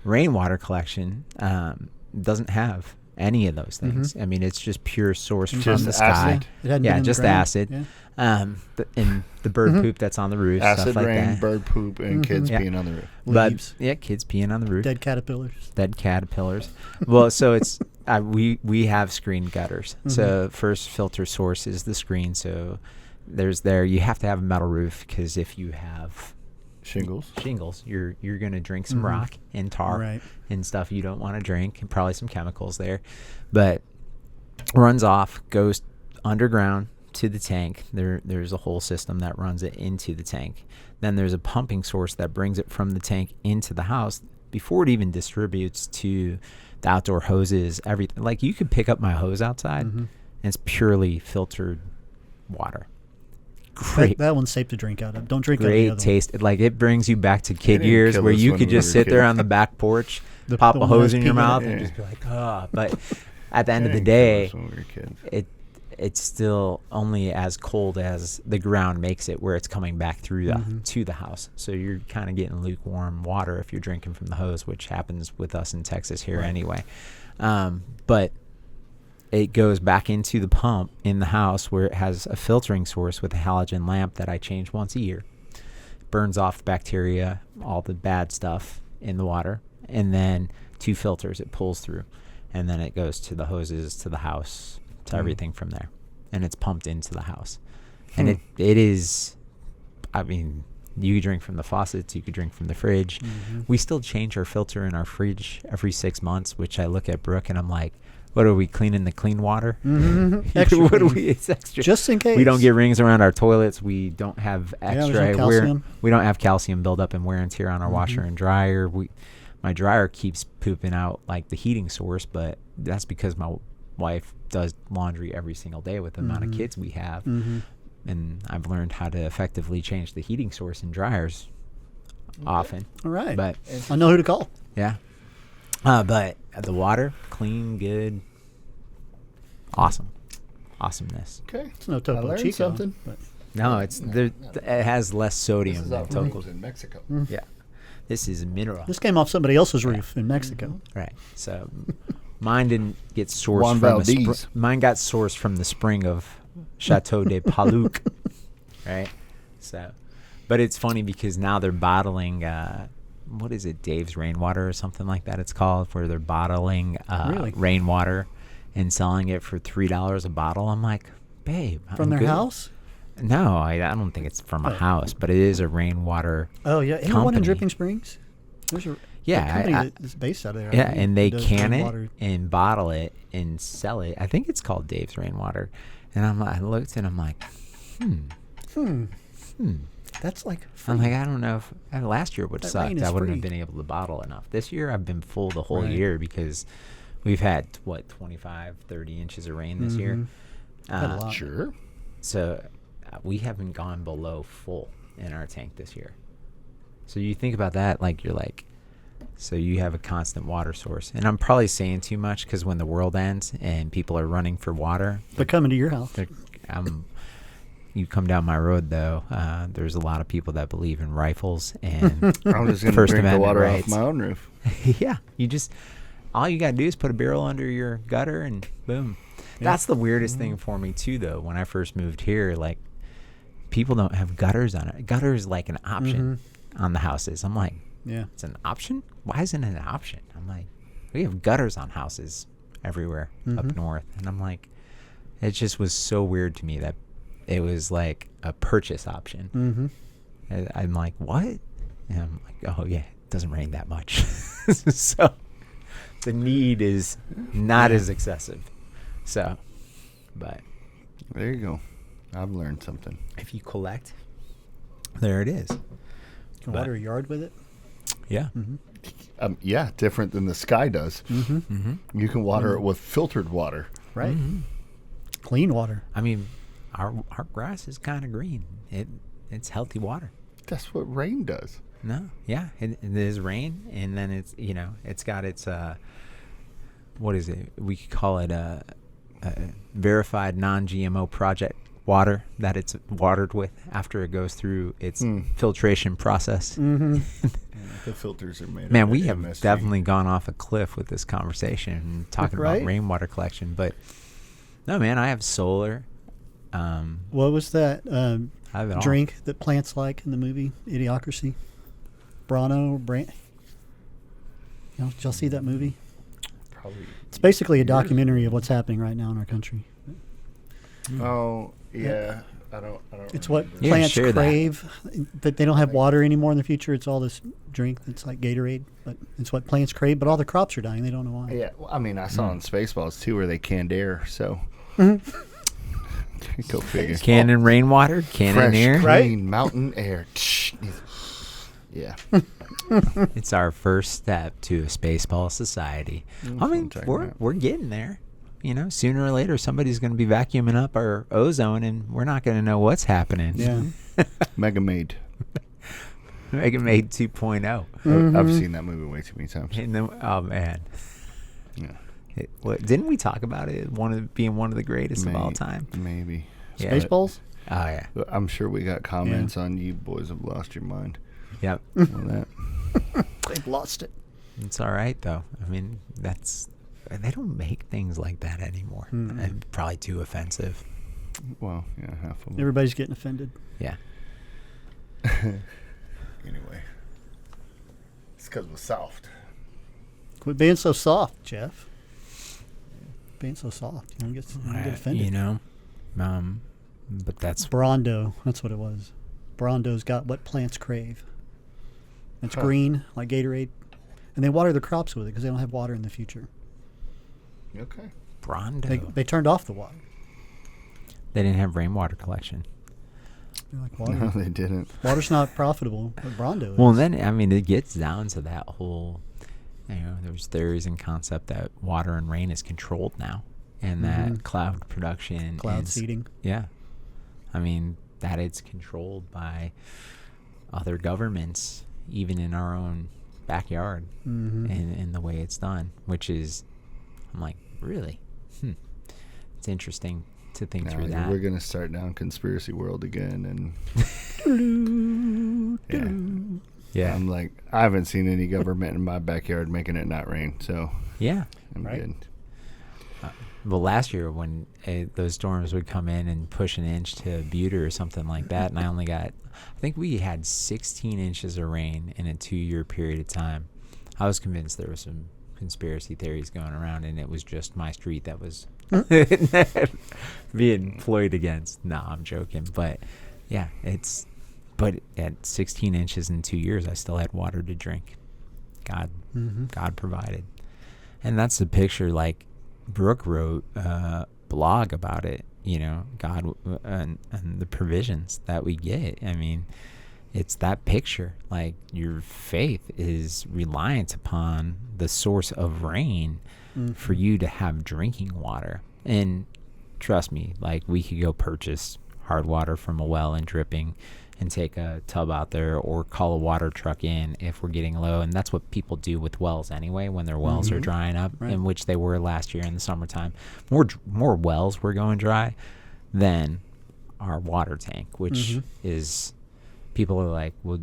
rainwater collection doesn't have any of those things. I mean, it's just pure source from the sky. Just acid. Yeah. And the bird poop that's on the roof. Acid stuff like rain, that. bird poop, and kids peeing on the roof. Leaves. Kids peeing on the roof. Dead caterpillars. Well, so it's we have screen gutters. So first filter source is the screen. So you have to have a metal roof, because if you have shingles, you're going to drink some rock and tar and stuff you don't want to drink, and probably some chemicals there. But runs off, goes underground to the tank. There's a whole system that runs it into the tank. Then there's a pumping source that brings it from the tank into the house before it even distributes to the outdoor hoses, everything. Like, you could pick up my hose outside and it's purely filtered water. Great. That one's safe to drink out of. Don't drink out of the great other taste. Like, it brings you back to kid years where you could just sit there on the back porch, pop a hose in your mouth and just be like, but at the end of the day, it's still only as cold as the ground makes it, where it's coming back through to the house. So you're kind of getting lukewarm water if you're drinking from the hose, which happens with us in Texas here anyway. But it goes back into the pump in the house, where it has a filtering source with a halogen lamp that I change once a year. Burns off the bacteria, all the bad stuff in the water, and then 2 filters it pulls through. And then it goes to the hoses, to the house, to everything from there, and it's pumped into the house. And it is, I mean, you could drink from the faucets, you could drink from the fridge. We still change our filter in our fridge every 6 months, which I look at Brooke and I'm like, what are we cleaning the clean water? Extra. It's extra, just in case. We don't get rings around our toilets. We don't have extra. No we don't have calcium buildup and wear and tear on our washer and dryer. My dryer keeps pooping out like the heating source, but that's because my wife does laundry every single day with the amount of kids we have. And I've learned how to effectively change the heating source in dryers often. All right. But I know who to call. Yeah. But the water, clean, good, awesomeness. Okay. It's no Topo Chico. Something. But No, it has less sodium than Topo. in Mexico. Yeah. This is a mineral. this came off somebody else's roof in Mexico. Right. So mine didn't get sourced from mine got sourced from the spring of Chateau de Paluc. Right. So, but it's funny because now they're bottling what is it, Dave's Rainwater or something like that it's called, where they're bottling rainwater and selling it for $3 a bottle. I'm like, babe, from their house? No, I don't think it's from a house, but it is a rainwater. Oh yeah, ain't one in Dripping Springs? There's a company that's based out of there. Yeah, and they can it and bottle it and sell it. I think it's called Dave's Rainwater. And I looked and I'm like, That's like free. I'm like, I don't know if last year would have sucked. I wouldn't have been able to bottle enough. This year I've been full the whole year because we've had 25, 30 inches of rain this year. Had a lot. Sure. So we haven't gone below full in our tank this year. So you think about that, like you're like, so you have a constant water source. And I'm probably saying too much because when the world ends and people are running for water, they're coming to your house. You come down my road though, there's a lot of people that believe in rifles and I'm just going to First drink the Amendment water rights. off my own roof. Yeah, you just all you gotta do is put a barrel under your gutter and boom. That's the weirdest thing for me too, though. When I first moved here, like, people don't have gutters on it. Gutter is like an option on the houses. I'm like, it's an option? Why isn't it an option? I'm like, we have gutters on houses everywhere up north. And I'm like, it just was so weird to me that it was like a purchase option. I'm like, what? And I'm like, oh, yeah, it doesn't rain that much. So the need is not as excessive. So, but there you go. I've learned something. If you collect, there it is. You can water a yard with it. Yeah. Yeah, different than the sky does. You can water it with filtered water. Right. Clean water. I mean, our grass is kind of green. It's healthy water. That's what rain does. No, yeah, it is rain, and then it's, you know, it's got its what is it? We could call it a verified non-GMO project water that it's watered with after it goes through its filtration process. The filters are made. Man, of we have MSG. definitely gone off a cliff with this conversation and talking about rainwater collection. But no, man, I have solar. What was that I have it all. drink that plants like in the movie Idiocracy? Did y'all see that movie? Probably. It's basically a documentary of what's happening right now in our country. Oh yeah, I don't. It's what remember. Yeah, plants share that. crave. That they don't have water anymore in the future. It's all this drink that's like Gatorade, but it's what plants crave. But all the crops are dying. They don't know why. Yeah, well, I mean, I saw in Spaceballs too where they canned air. So go figure. Cannon rainwater, cannon Fresh, air. clean mountain air. Yeah. It's our first step to a Spaceball society. I mean, we're getting there. You know, sooner or later, somebody's going to be vacuuming up our ozone, and we're not going to know what's happening. Yeah. Mega Maid. Mega Maid 2.0. I've seen that movie way too many times. And then, oh man, Yeah. Didn't we talk about it? Being one of the greatest of all time. Maybe. Yeah. Spaceballs? Oh yeah. But I'm sure we got comments on you boys have lost your mind Yep. on that. They've lost it. It's all right though. I mean, they don't make things like that anymore. And probably too offensive. Well, yeah, half of them. Everybody's getting offended. Yeah. Anyway, it's because we're soft. Quit being so soft, Jeff. Being so soft. You don't get offended. You know, but that's Brondo. That's what it was. Brondo's got what plants crave. It's green, like Gatorade. And they water the crops with it because they don't have water in the future. Okay. Brondo. They turned off the water. They didn't have rainwater collection. They're like, water. No, they didn't. Water's not profitable, but Brondo is. Well, then, I mean, it gets down to that whole, you know, there's theories and concept that water and rain is controlled now, and that cloud production Cloud is, seeding. Yeah. I mean, that it's controlled by other governments, even in our own backyard, in the way it's done, which is, I'm like, really? It's interesting to think through that. We're going to start down conspiracy world again. And Yeah. I'm like, I haven't seen any government in my backyard making it not rain. So Yeah. I'm good. Well, last year when those storms would come in and push an inch to Butte or something like that, and I think we had 16 inches of rain in a 2-year period of time. I was convinced there was some conspiracy theories going around, and it was just my street that was being ployed against. No, I'm joking. But, yeah, but at 16 inches in 2 years, I still had water to drink. God provided. And that's the picture, like, Brooke wrote a blog about it, you know, God and the provisions that we get. I mean, it's that picture. Like, your faith is reliant upon the source of rain for you to have drinking water. And trust me, like, we could go purchase hard water from a well and dripping and take a tub out there or call a water truck in if we're getting low. And that's what people do with wells anyway when their wells are drying up, in which they were last year in the summertime. More wells were going dry than our water tank, which is, people are like, well,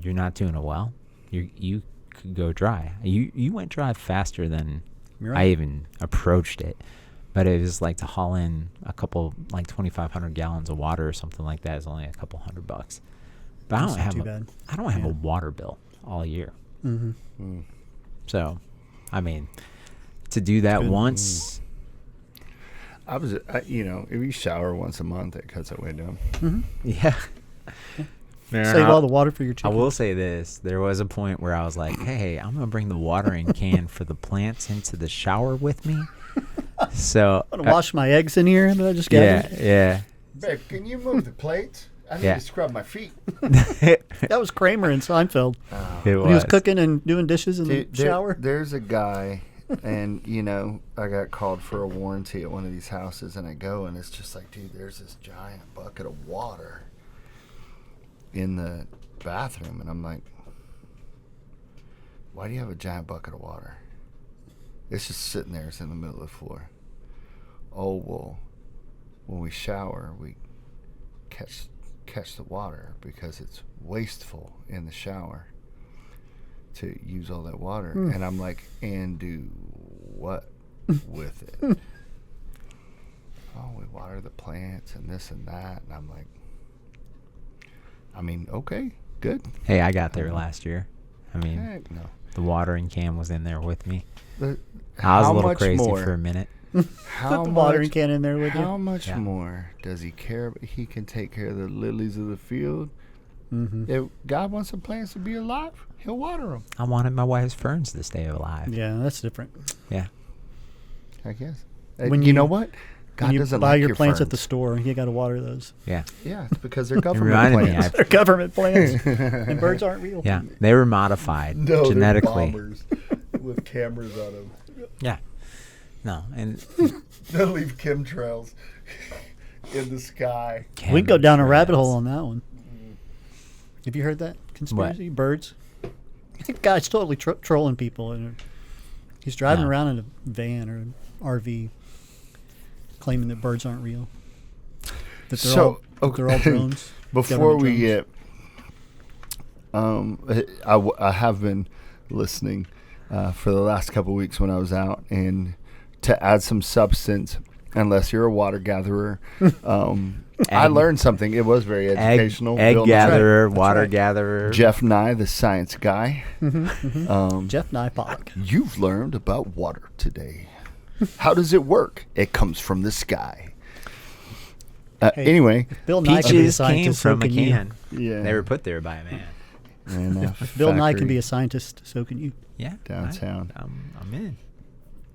you're not doing a well. You could go dry. You went dry faster than You're I right. even approached it. But it was like to haul in a couple, like 2,500 gallons of water or something like that is only a couple $100. But That's not too bad. I don't have Yeah. a water bill all year. Mm-hmm. So, I mean, to do that Good. once, if you shower once a month, it cuts it way down. Mm-hmm. yeah. Save all the water for your I chickens. will say this. There was a point where I was like, hey, I'm going to bring the watering can for the plants into the shower with me. So, I'm gonna wash my eggs in here that I just yeah, gathered. yeah. Babe, can you move the plates? I need Yeah. to scrub my feet. That was Kramer in Seinfeld It when he was cooking and doing dishes in the shower. There's a guy, and I got called for a warranty at one of these houses, and I go, and it's just like, dude, there's this giant bucket of water in the bathroom, and I'm like, why do you have a giant bucket of water? It's just sitting there. It's in the middle of the floor. Oh, well, when we shower, we catch the water because it's wasteful in the shower to use all that water. And I'm like, and do what with it? Oh, we water the plants and this and that. And I'm like, okay, good. Hey, I got there last year. I mean, Heck no. the watering can was in there with me. I was How a little much crazy more? for a minute. How Put the watering much- can in there with How you. much Yeah. more does he care? He can take care of the lilies of the field. Mm-hmm. If God wants the plants to be alive, he'll water them. I wanted my wife's ferns to stay alive. Yeah, that's different. Yeah. I guess. When you you- know what? God When you doesn't buy like your plants at the ferns. store, you got to water those. Yeah. Yeah, it's because they're It government reminded me. plants. They're government plants, and birds aren't real. Yeah. They were modified genetically. with cameras on them. Yeah. No. And They'll leave chemtrails in the sky. We can go down a rabbit chemtrails. hole on that one. Have you heard that conspiracy? Birds. Guy's totally trolling people, and he's driving No. around in a van or an RV, claiming that birds aren't real. That they're all drones. Before government we drones. get, I have been listening for the last couple of weeks when I was out, and to add some substance, unless you're a water gatherer, I learned something. It was very educational. Egg Bill Nye- gatherer, That's water right. gatherer. Jeff Nye, the science guy. Jeff Nye Pollock. You've learned about water today. How does it work? It comes from the sky. Hey, Anyway, Bill Nye can be a Peaches came scientist, so from a can you. can. yeah. They were put there by a man. And, Bill Nye can factory be a scientist, so can you. Yeah. Downtown. I'm in.